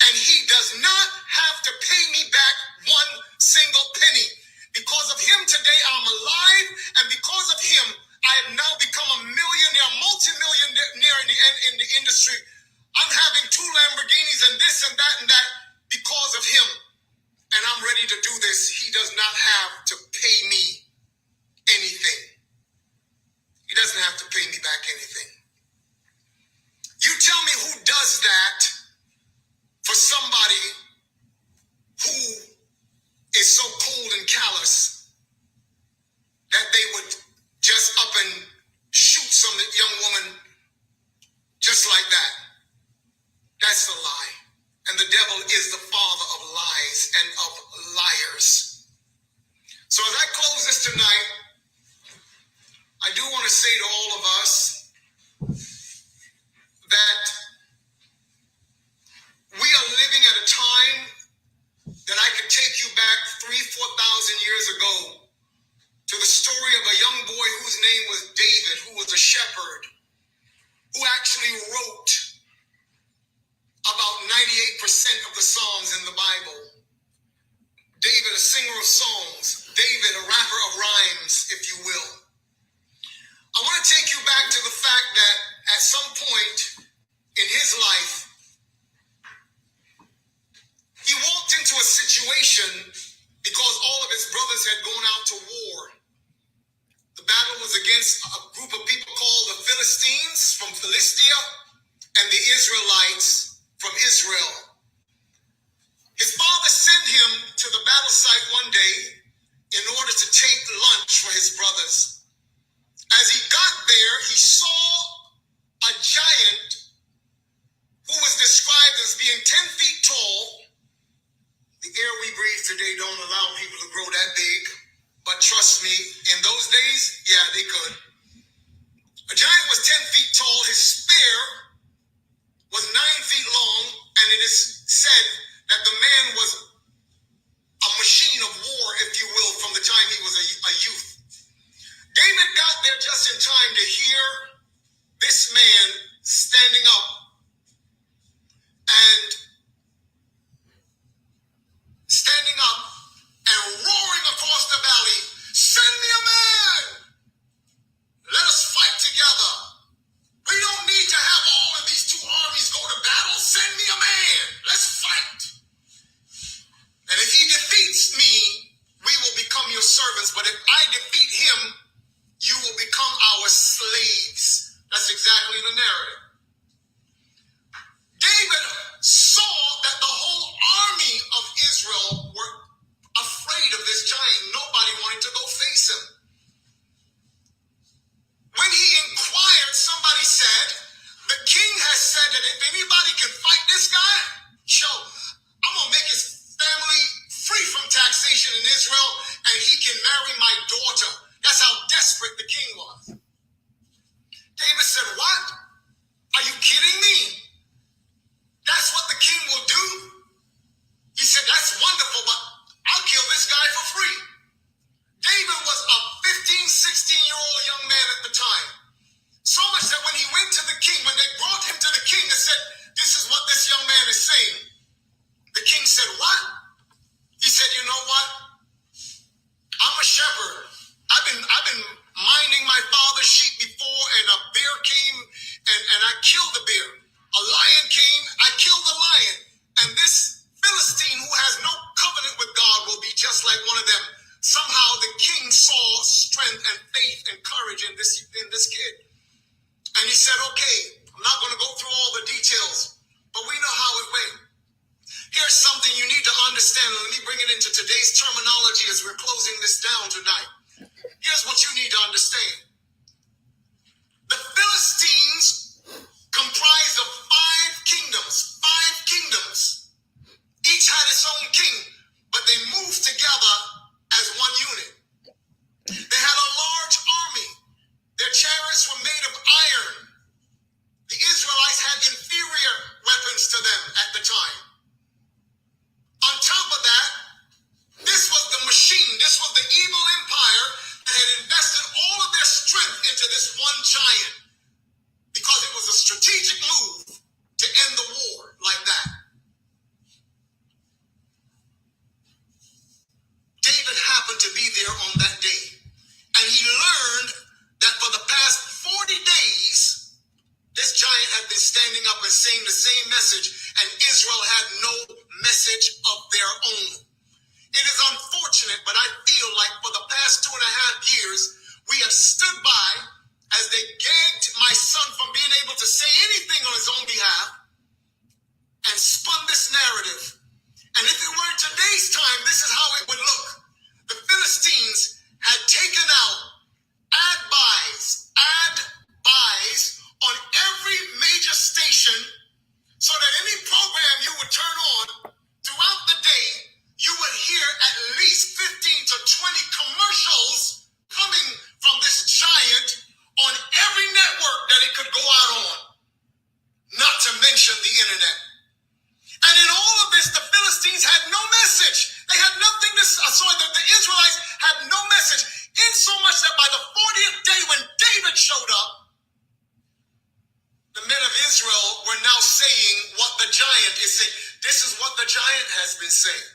and he does not have to pay me back one single penny. Because of him today, I'm alive, and because of him, I have now become a millionaire, multi-millionaire in the industry. I'm having 2 Lamborghinis and this and that because of him. And I'm ready to do this. He does not have to pay me anything. He doesn't have to pay me back anything. You tell me who does that for somebody who is so cold and callous that they would just up and shoot some young woman just like that. That's a lie. And the devil is the father of lies and of liars. So as I close this tonight, I do want to say to all of us that we are living at a time that I could take you back 3,000-4,000 years ago to the story of a young boy whose name was David, who was a shepherd, who actually wrote about 98% of the Psalms in the Bible. David, a singer of songs. David, a rapper of rhymes, if you will. I want to take you back to the fact that at some point in his life, he walked into a situation because all of his brothers had gone out to war. The battle was against a group of people called the Philistines from Philistia and the Israelites from Israel. His father sent him to the battle site one day in order to take lunch for his brothers. As he got there, he saw a giant who was described as being 10 feet tall. The air we breathe today don't allow people to grow that big, but trust me, in those days, yeah, they could. A giant was 10 feet tall. His spear was 9 feet long, and it is said that the man was a machine of war, if you will, from the time he was a youth. David got there just in time to hear this man standing up and roaring across the valley, "Send me a man! Let us fight together. We don't need to have all of these 2 armies go to battle. Send me a man. Let's fight. And if he defeats me, we will become your servants. But if I defeat him, you will become our slaves." That's exactly the narrative. David saw that the whole army of Israel were afraid of this giant. Nobody wanted to go face him. When he inquired, somebody said, "The king has said that if anybody can fight this guy, I'm going to make his family free from taxation in Israel, and he can marry my daughter." That's how desperate the king was. David said, "What? Are you kidding me? That's what the king will do?" He said, "That's wonderful, but I'll kill this guy for free." David was a 15, 16-year-old young man at the time. So much that when he went to the king, when they brought him to the king and said, "This is what this young man is saying," the king said, "What?" He said, "You know what? I'm a shepherd. I've been minding my father's sheep before, and a bear came and I killed the bear. A lion came, I killed the lion. just like one of them. Somehow the king saw strength and faith and courage in this kid. And he said, okay, I'm not going to go through all the details, but we know how it went. Here's something you need to understand. Let me bring it into today's terminology as we're closing this down tonight. Here's what you need to understand. The Philistines comprised of five kingdoms. Each had its own king, but they moved together as one unit. They had a large army. Their chariots were made of iron. The Israelites had inferior weapons to them at the time. On top of that, this was the machine. This was the evil empire that had invested all of their strength into this one giant because it was a strategic move to end the war like that. David happened to be there on that day, and he learned that for the past 40 days, this giant had been standing up and saying the same message, and Israel had no message of their own. It is unfortunate, but I feel like for the past 2.5 years, we have stood by as they gagged my son from being able to say anything on his own behalf and spun this narrative. And if it were in today's time, this is how it would look. The Philistines had taken out ad buys on every major station so that any program you would turn on throughout the day, you would hear at least 15 to 20 commercials coming from this giant on every network that it could go out on, not to mention the internet. And in all of this, the Philistines had no message. They had nothing to say. The Israelites had no message. In so much that by the 40th day when David showed up, the men of Israel were now saying what the giant is saying. This is what the giant has been saying.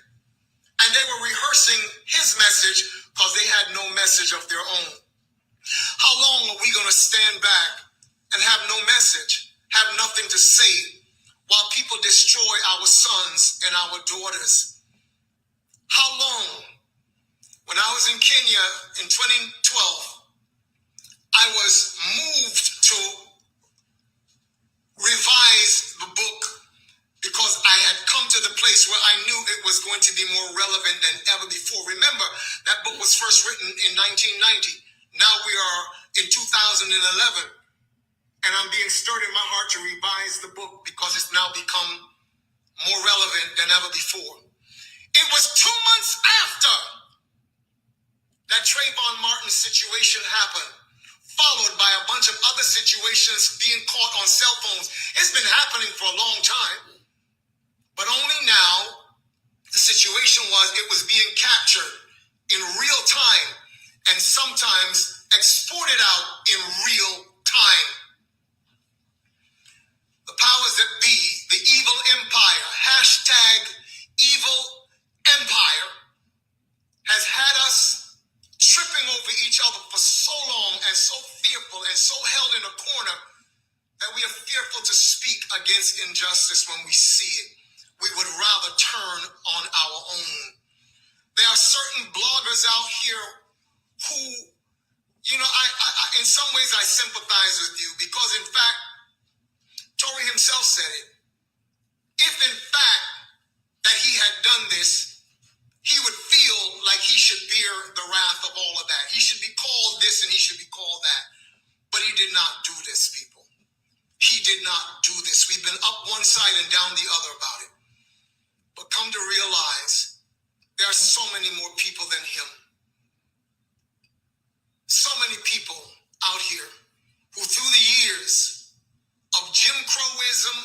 And they were rehearsing his message because they had no message of their own. How long are we going to stand back and have no message, have nothing to say, while people destroy our sons and our daughters? How long? When I was in Kenya in 2012, I was moved to revise the book because I had come to the place where I knew it was going to be more relevant than ever before. Remember, that book was first written in 1990. Now we are in 2011. And I'm being stirred in my heart to revise the book because it's now become more relevant than ever before. It was 2 months after that Trayvon Martin situation happened, followed by a bunch of other situations being caught on cell phones. It's been happening for a long time, but only now the situation it was being captured in real time and sometimes exported out in real time. The powers that be, the evil empire, #evil empire, has had us tripping over each other for so long and so fearful and so held in a corner that we are fearful to speak against injustice when we see it. We would rather turn on our own. There are certain bloggers out here who, I in some ways I sympathize with you because in fact, Tory himself said it. If in fact that he had done this, he would feel like he should bear the wrath of all of that. He should be called this and he should be called that. But he did not do this, people. He did not do this. We've been up one side and down the other about it. But come to realize there are so many more people than him. So many people out here who through the years of Jim Crowism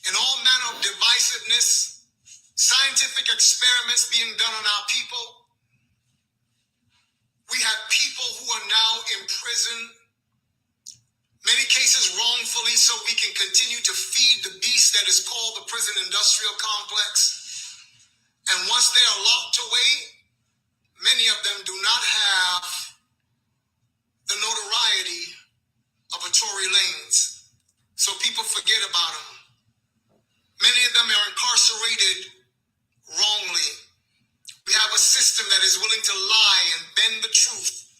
and all manner of divisiveness, scientific experiments being done on our people. We have people who are now in prison, many cases wrongfully, so we can continue to feed the beast that is called the prison industrial complex. And once they are locked away, many of them do not have the notoriety of a Tory Lanez. So people forget about them. Many of them are incarcerated wrongly. We have system that is willing to lie and bend the truth,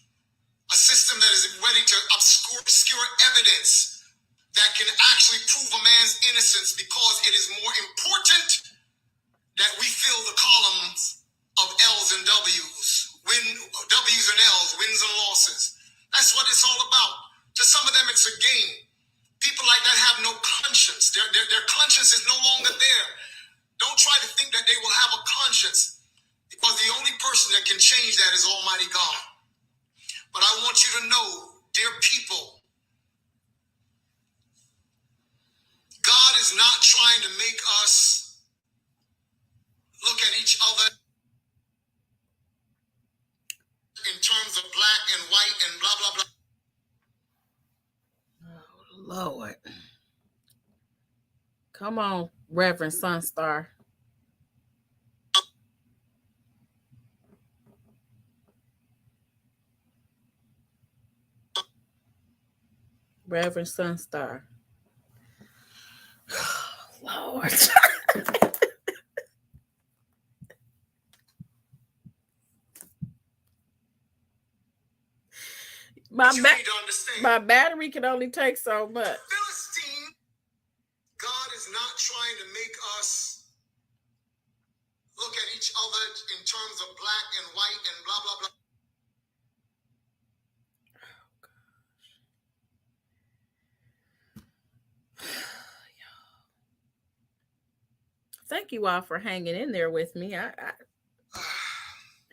a system that is ready to obscure evidence that can actually prove a man's innocence because it is more important that we fill the columns of L's and W's, W's and L's, wins and losses. That's what it's all about. To some of them, it's a game. People like that have no conscience. Their conscience is no longer there. Don't try to think that they will have a conscience, because the only person that can change that is Almighty God. But I want you to know, dear people, God is not trying to make us look at each other in terms of black and white and blah, blah, blah. Oh, Lord. Come on, Reverend Sonstar. Reverend Sonstar. Lord. My battery can only take so much. Philistine, God is not trying to make us look at each other in terms of black and white and blah, blah, blah. Thank you all for hanging in there with me.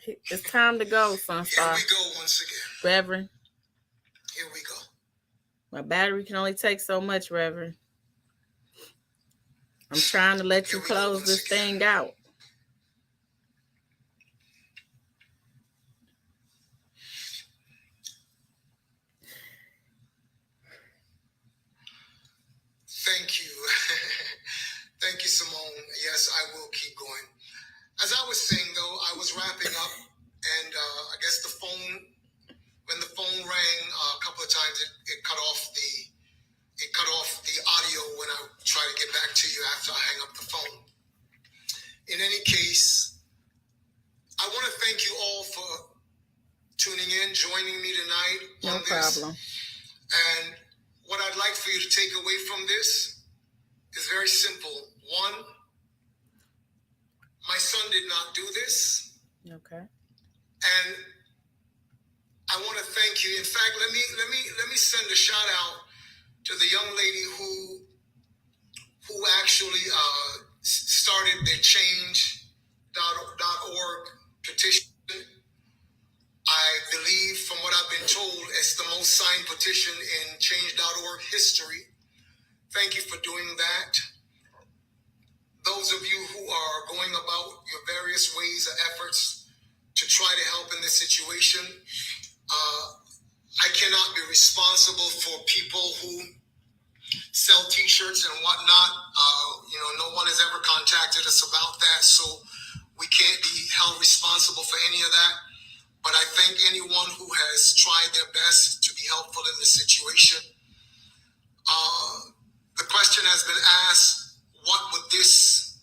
It's time to go, Sonstar. Here we go once again. Reverend. Here we go. My battery can only take so much, Reverend. I'm trying to let you close this thing out. Thank you. Thank you, Simone. Yes, I will keep going. As I was saying, though, I was wrapping up, and I guess the phone, when the phone rang a couple of times, it cut off the audio when I try to get back to you after I hang up the phone. In any case, I want to thank you all for tuning in, joining me tonight on this. No problem. And what I'd like for you to take away from this is very simple. One, my son did not do this. Okay. And I want to thank you. In fact, let me send a shout out to the young lady who actually started the change.org petition. I believe, from what I've been told, it's the most signed petition in change.org history. Thank you for doing that. Those of you who are going about your various ways or efforts to try to help in this situation, I cannot be responsible for people who sell T-shirts and whatnot. No one has ever contacted us about that, so we can't be held responsible for any of that. But I thank anyone who has tried their best to be helpful in this situation. The question has been asked, what would this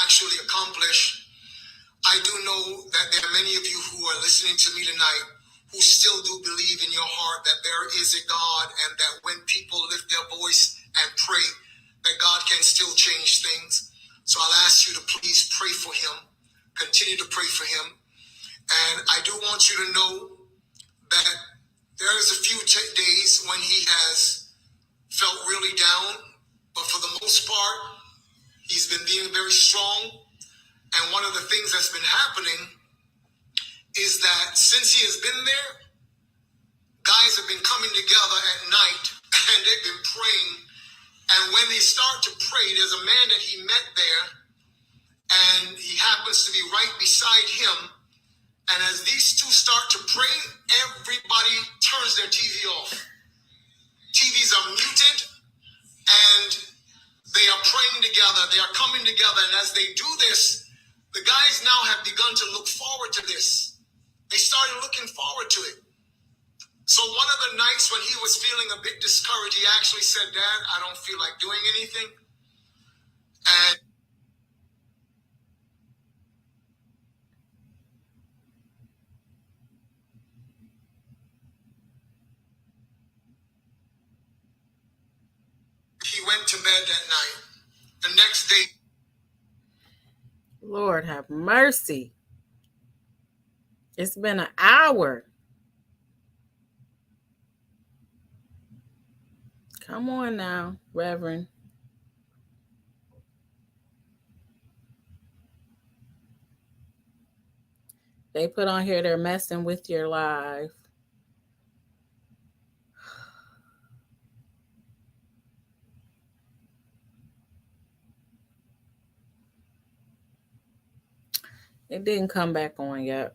actually accomplish? I do know that there are many of you who are listening to me tonight who still do believe in your heart that there is a God, and that when people lift their voice and pray, that God can still change things. So I'll ask you to please pray for him. Continue to pray for him. And I do want you to know that there is a few days when he has felt really down, but for the most part, he's been being very strong. And one of the things that's been happening is that since he has been there, guys have been coming together at night and they've been praying. And when they start to pray, there's a man that he met there, and he happens to be right beside him. And as these two start to pray, everybody turns their TV off. TVs are muted, and they are praying together. They are coming together. And as they do this, the guys now have begun to look forward to this. They started looking forward to it. So one of the nights when he was feeling a bit discouraged, he actually said, "Dad, I don't feel like doing anything." And The next day. Lord have mercy. It's been an hour. Come on now, Reverend. They put on here they're messing with your life. It didn't come back on yet.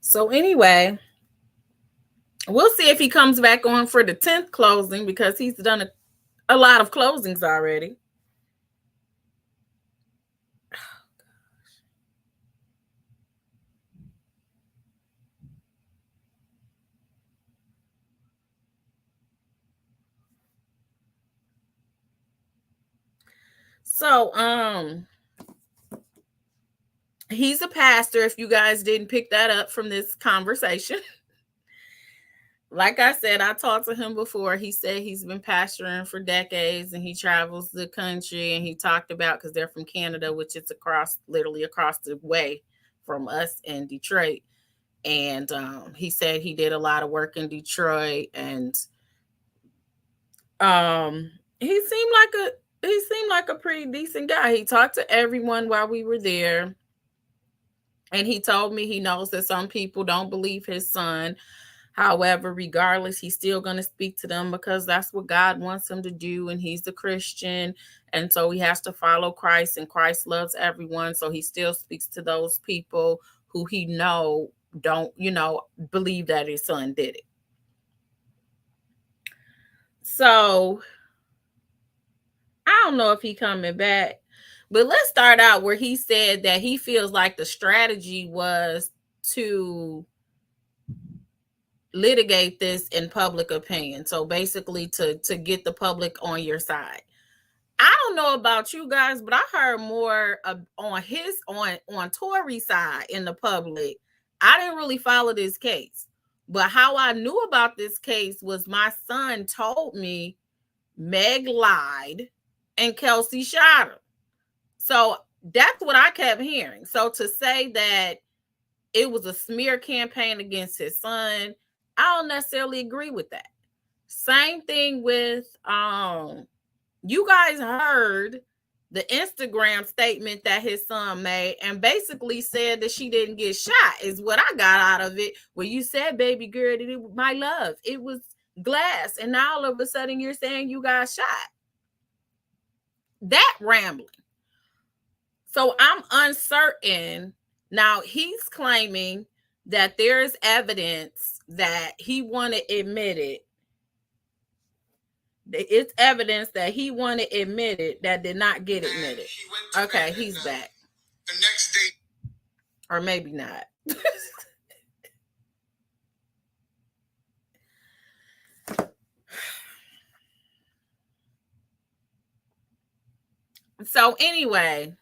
So anyway, we'll see if he comes back on for the 10th closing because he's done a lot of closings already. So, he's a pastor, if you guys didn't pick that up from this conversation. Like I said, I talked to him before. He said he's been pastoring for decades and he travels the country, and he talked about, because they're from Canada, which is literally across the way from us in Detroit. And he said he did a lot of work in Detroit, and he seemed like a pretty decent guy. He talked to everyone while we were there. And he told me he knows that some people don't believe his son. However, regardless, he's still going to speak to them because that's what God wants him to do. And he's a Christian. And so he has to follow Christ, and Christ loves everyone. So he still speaks to those people who he don't, believe that his son did it. So I don't know if he's coming back. But let's start out where he said that he feels like the strategy was to litigate this in public opinion. So basically to get the public on your side. I don't know about you guys, but I heard more on Tory's side in the public. I didn't really follow this case. But how I knew about this case was my son told me Meg lied and Kelsey shot her. So that's what I kept hearing. So to say that it was a smear campaign against his son, I don't necessarily agree with that. Same thing with, you guys heard the Instagram statement that his son made and basically said that she didn't get shot is what I got out of it. Where you said, baby girl, that it was my love. It was glass. And now all of a sudden you're saying you got shot. That rambling. So I'm uncertain. Now he's claiming that there's evidence that he wanted admitted. It's evidence that he wanted admitted that did not get admitted. Okay, he's back. The next day. Or maybe not. So anyway,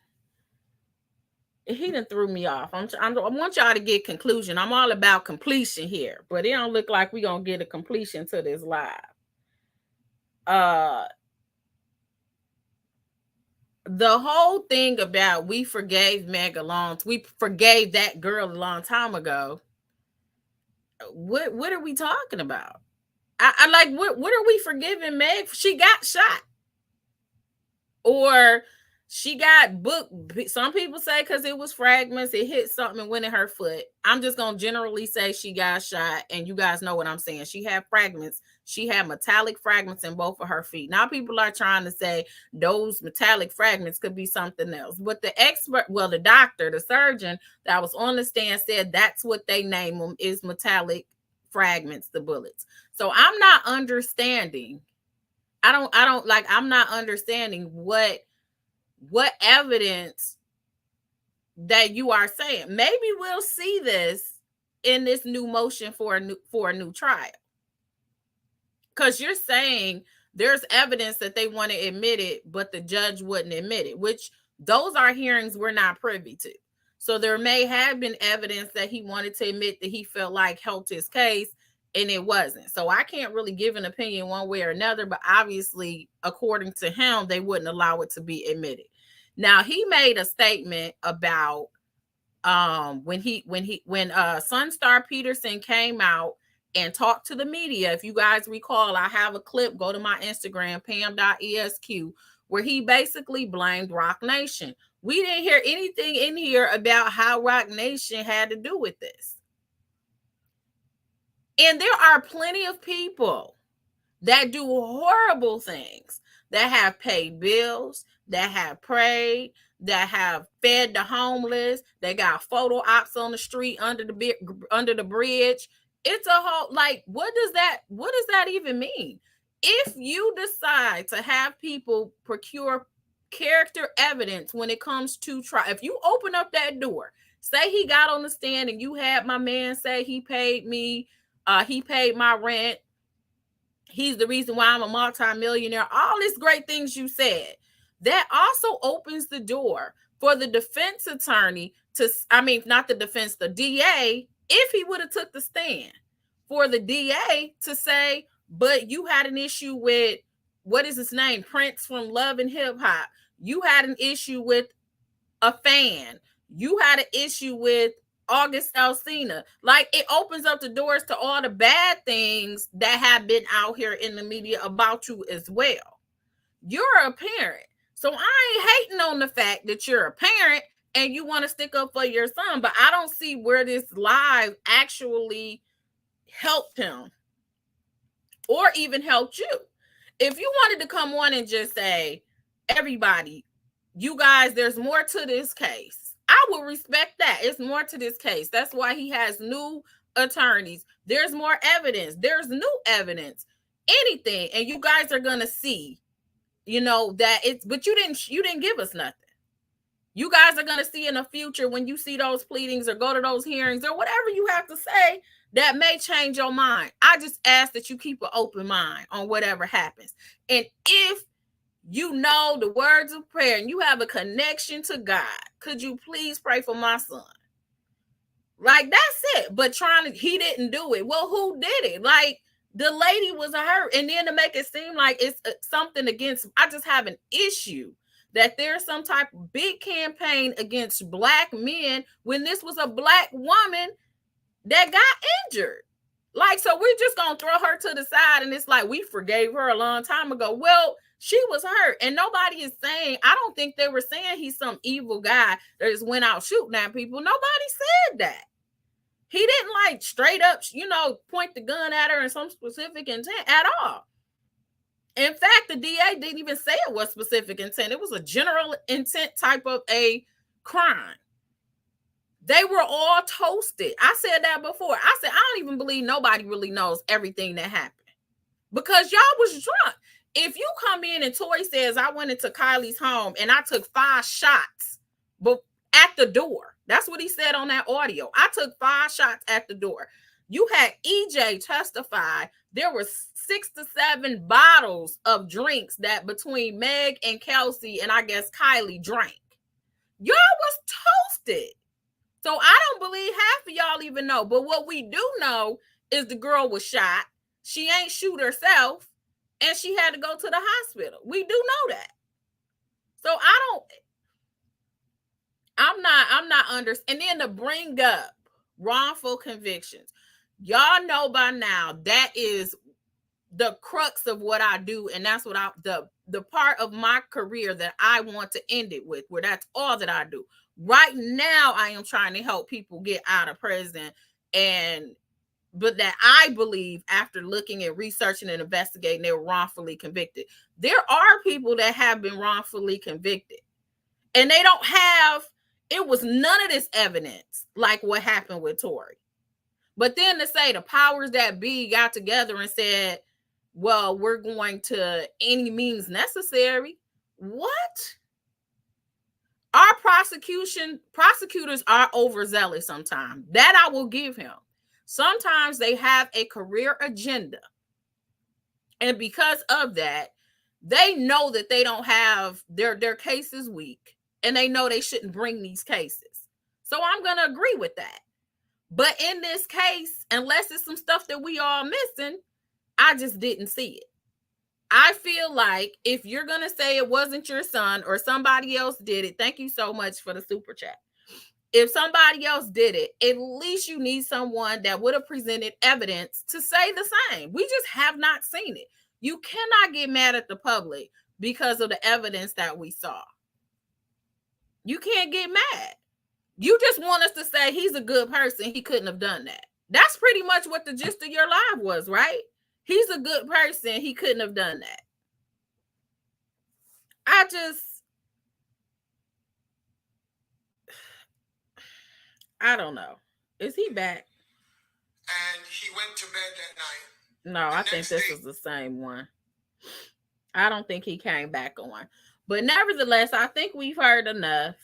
he done threw me off. I want y'all to get conclusion. I'm all about completion here, but it don't look like we're gonna get a completion to this live. The whole thing about we forgave Meg we forgave that girl a long time ago. What are we talking about? I like what are we forgiving Meg? She got shot. Or she got booked. Some people say because it was fragments, it hit something and went in her foot. I'm just going to generally say she got shot, and you guys know what I'm saying. She had fragments. She had metallic fragments in both of her feet. Now people are trying to say those metallic fragments could be something else. But the expert, well, the doctor, the surgeon that was on the stand said that's what they name them, is metallic fragments, the bullets. So I'm not understanding. I'm not understanding what evidence that you are saying. Maybe we'll see this in this new motion for a new trial. Because you're saying there's evidence that they want to admit it, but the judge wouldn't admit it, which those are hearings we're not privy to. So there may have been evidence that he wanted to admit that he felt like helped his case, and it wasn't. So I can't really give an opinion one way or another, but obviously, according to him, they wouldn't allow it to be admitted. Now, he made a statement about when Sonstar Peterson came out and talked to the media. If you guys recall, I have a clip, go to my Instagram, pam.esq, where he basically blamed Roc Nation. We didn't hear anything in here about how Roc Nation had to do with this. And there are plenty of people that do horrible things, that have paid bills, that have prayed, that have fed the homeless, that got photo ops on the street under the bridge. It's a whole, like, what does that even mean? If you decide to have people procure character evidence when it comes to trial, if you open up that door, say he got on the stand and you had my man say he paid me, he paid my rent, he's the reason why I'm a multimillionaire, all these great things you said, that also opens the door for the defense attorney to, not the defense, the DA, if he would have took the stand, for the DA to say, but you had an issue with, what is his name, Prince from Love and Hip Hop. You had an issue with a fan. You had an issue with August Alsina. Like, it opens up the doors to all the bad things that have been out here in the media about you as well. You're a parent. So I ain't hating on the fact that you're a parent and you want to stick up for your son, but I don't see where this live actually helped him or even helped you. If you wanted to come on and just say, everybody, you guys, there's more to this case, I would respect that. It's more to this case. That's why he has new attorneys. There's more evidence. There's new evidence. Anything. And you guys are going to see, that it's, but you didn't give us nothing. You guys are going to see in the future when you see those pleadings or go to those hearings or whatever you have to say that may change your mind. I just ask that you keep an open mind on whatever happens. And if you know the words of prayer and you have a connection to God, could you please pray for my son? Like, that's it. But he didn't do it. Well, who did it? Like, the lady was hurt. And then to make it seem like it's something against, I just have an issue that there's some type of big campaign against Black men when this was a Black woman that got injured. Like, so we're just going to throw her to the side and it's like, we forgave her a long time ago. Well, she was hurt. And nobody is saying, I don't think they were saying he's some evil guy that just went out shooting at people. Nobody said that. He didn't like straight up, point the gun at her in some specific intent at all. In fact, the DA didn't even say it was specific intent. It was a general intent type of a crime. They were all toasted. I said that before. I said, I don't even believe nobody really knows everything that happened because y'all was drunk. If you come in and Tory says, I went into Kylie's home and I took 5 shots at the door. That's what he said on that audio. I took 5 shots at the door. You had EJ testify. There were 6 to 7 bottles of drinks that between Meg and Kelsey and I guess Kylie drank. Y'all was toasted. So I don't believe half of y'all even know. But what we do know is the girl was shot. She ain't shoot herself. And she had to go to the hospital. We do know that. So I'm not understanding. And then to bring up wrongful convictions. Y'all know by now that is the crux of what I do. And that's what the part of my career that I want to end it with, where that's all that I do. Right now, I am trying to help people get out of prison. But that I believe after looking at researching and investigating, they were wrongfully convicted. There are people that have been wrongfully convicted and they don't have, it was none of this evidence like what happened with Tory. But then to say the powers that be got together and said, well, we're going to any means necessary. What? Our prosecutors are overzealous sometimes. That I will give him. Sometimes they have a career agenda. And because of that, they know that they don't have their case is weak, and they know they shouldn't bring these cases. So I'm going to agree with that. But in this case, unless it's some stuff that we all missing, I just didn't see it. I feel like if you're going to say it wasn't your son or somebody else did it, thank you so much for the super chat. If somebody else did it, at least you need someone that would have presented evidence to say the same. We just have not seen it. You cannot get mad at the public because of the evidence that we saw. You can't get mad. You just want us to say he's a good person. He couldn't have done that. That's pretty much what the gist of your live was, right? He's a good person. He couldn't have done that. I don't know. Is he back? And he went to bed that night. No, I think this is the same one. I don't think he came back on. But nevertheless, I think we've heard enough.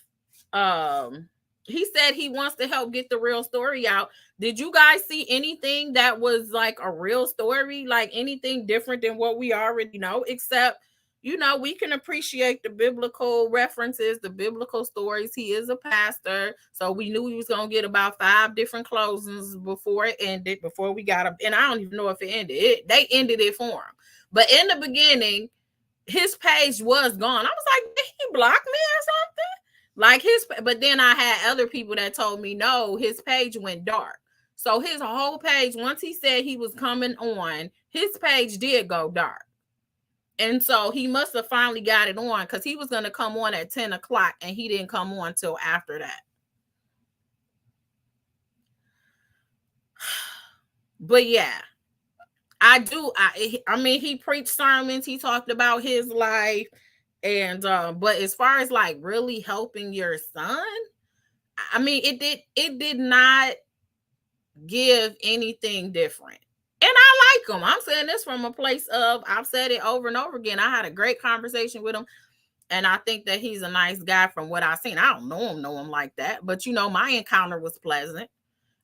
He said he wants to help get the real story out. Did you guys see anything that was like a real story, like anything different than what we already know, except, you know, we can appreciate the biblical references, the biblical stories. He is a pastor, so we knew he was going to get about 5 different closings before it ended, before we got up. And I don't even know if it ended. They ended it for him. But in the beginning, his page was gone. I was like, did he block me or something? Like but then I had other people that told me, no, his page went dark. So his whole page, once he said he was coming on, his page did go dark. And so he must have finally got it on, because he was going to come on at 10 o'clock and he didn't come on till after that. But yeah, I mean, he preached sermons. He talked about his life. And but as far as like really helping your son, I mean, it did not give anything different. And I like him. I'm saying this from a place of, I've said it over and over again. I had a great conversation with him, and I think that he's a nice guy from what I've seen. I don't know him like that, but you know, my encounter was pleasant.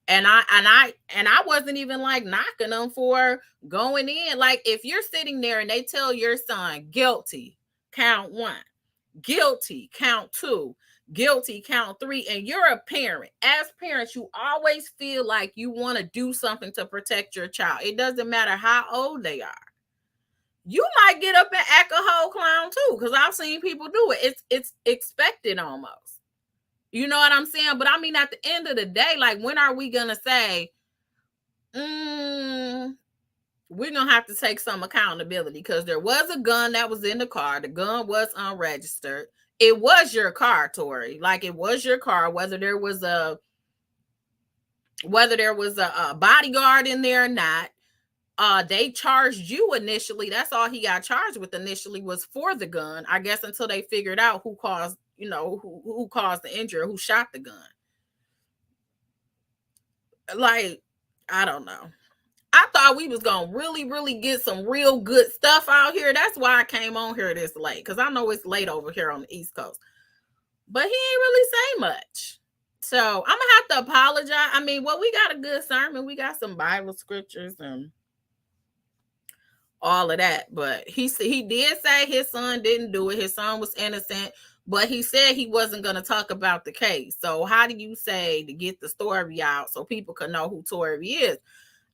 And I wasn't even like knocking them for going in. Like, if you're sitting there and they tell your son guilty, count 1, guilty, count 2, guilty, count 3, and you're a parent. As parents, you always feel like you want to do something to protect your child. It doesn't matter how old they are. You might get up and act a whole clown too, because I've seen people do it. It's expected almost. You know what I'm saying? But I mean, at the end of the day, like, when are we going to say, we're going to have to take some accountability, because there was a gun that was in the car. The gun was unregistered. It was your car, Tory. Like, it was your car, whether there was a bodyguard in there or not. They charged you initially. That's all he got charged with initially, was for the gun, I guess, until they figured out who caused, you know, who caused the injury, who shot the gun. Like, I don't know. I thought we was gonna really get some real good stuff out here. That's why I came on here this late, because I know it's late over here on the East Coast. But he ain't really say much. So I'm gonna have to apologize. I mean, well, we got a good sermon. We got some Bible scriptures and all of that. But he did say his son didn't do it. His son was innocent. But he said he wasn't going to talk about the case. So how do you say to get the story out so people can know who Tory is?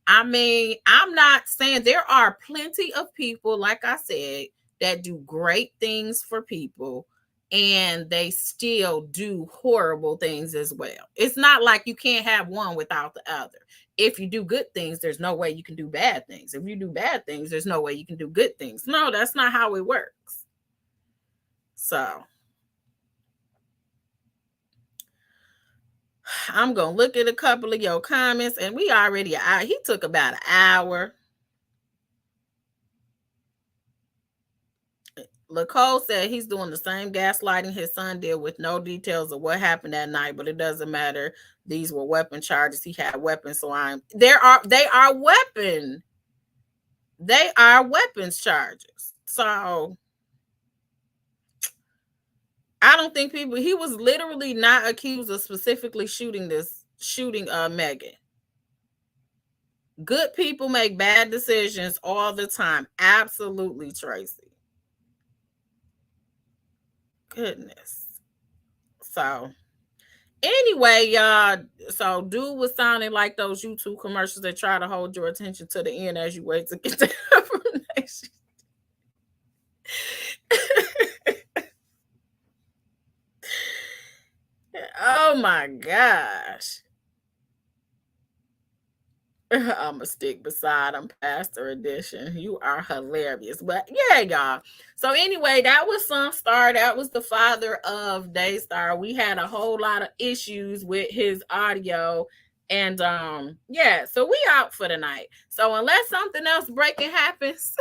I mean, I'm not saying, there are plenty of people, like I said, that do great things for people, and they still do horrible things as well. It's not like you can't have one without the other. If you do good things, there's no way you can do bad things. If you do bad things, there's no way you can do good things. No, that's not how it works. So I'm going to look at a couple of your comments, and we already out. He took about an hour. Nicole said he's doing the same gaslighting his son did, with no details of what happened that night, but it doesn't matter. These were weapon charges. He had weapons, so they are weapons charges. So I don't think he was literally not accused of specifically shooting Megan. Good people make bad decisions all the time. Absolutely, Tracy. Goodness. So anyway, y'all. So dude was sounding like those YouTube commercials that try to hold your attention to the end as you wait to get the information. Oh my gosh. I'm a stick beside him, Pastor Edition. You are hilarious. But yeah, y'all. So anyway, that was Sonstar. That was the father of Daystar. We had a whole lot of issues with his audio. And yeah, so we out for the night. So unless something else breaking happens,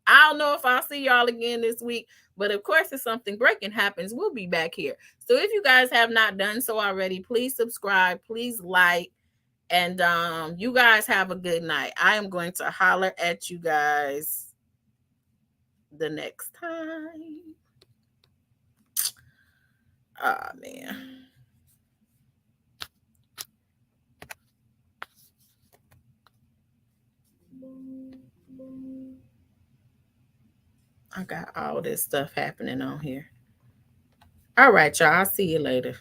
I don't know if I'll see y'all again this week. But of course, if something breaking happens, we'll be back here. So if you guys have not done so already, please subscribe, please like. And you guys have a good night. I am going to holler at you guys the next time. Oh, man. I got all this stuff happening on here. All right, y'all. I'll see you later.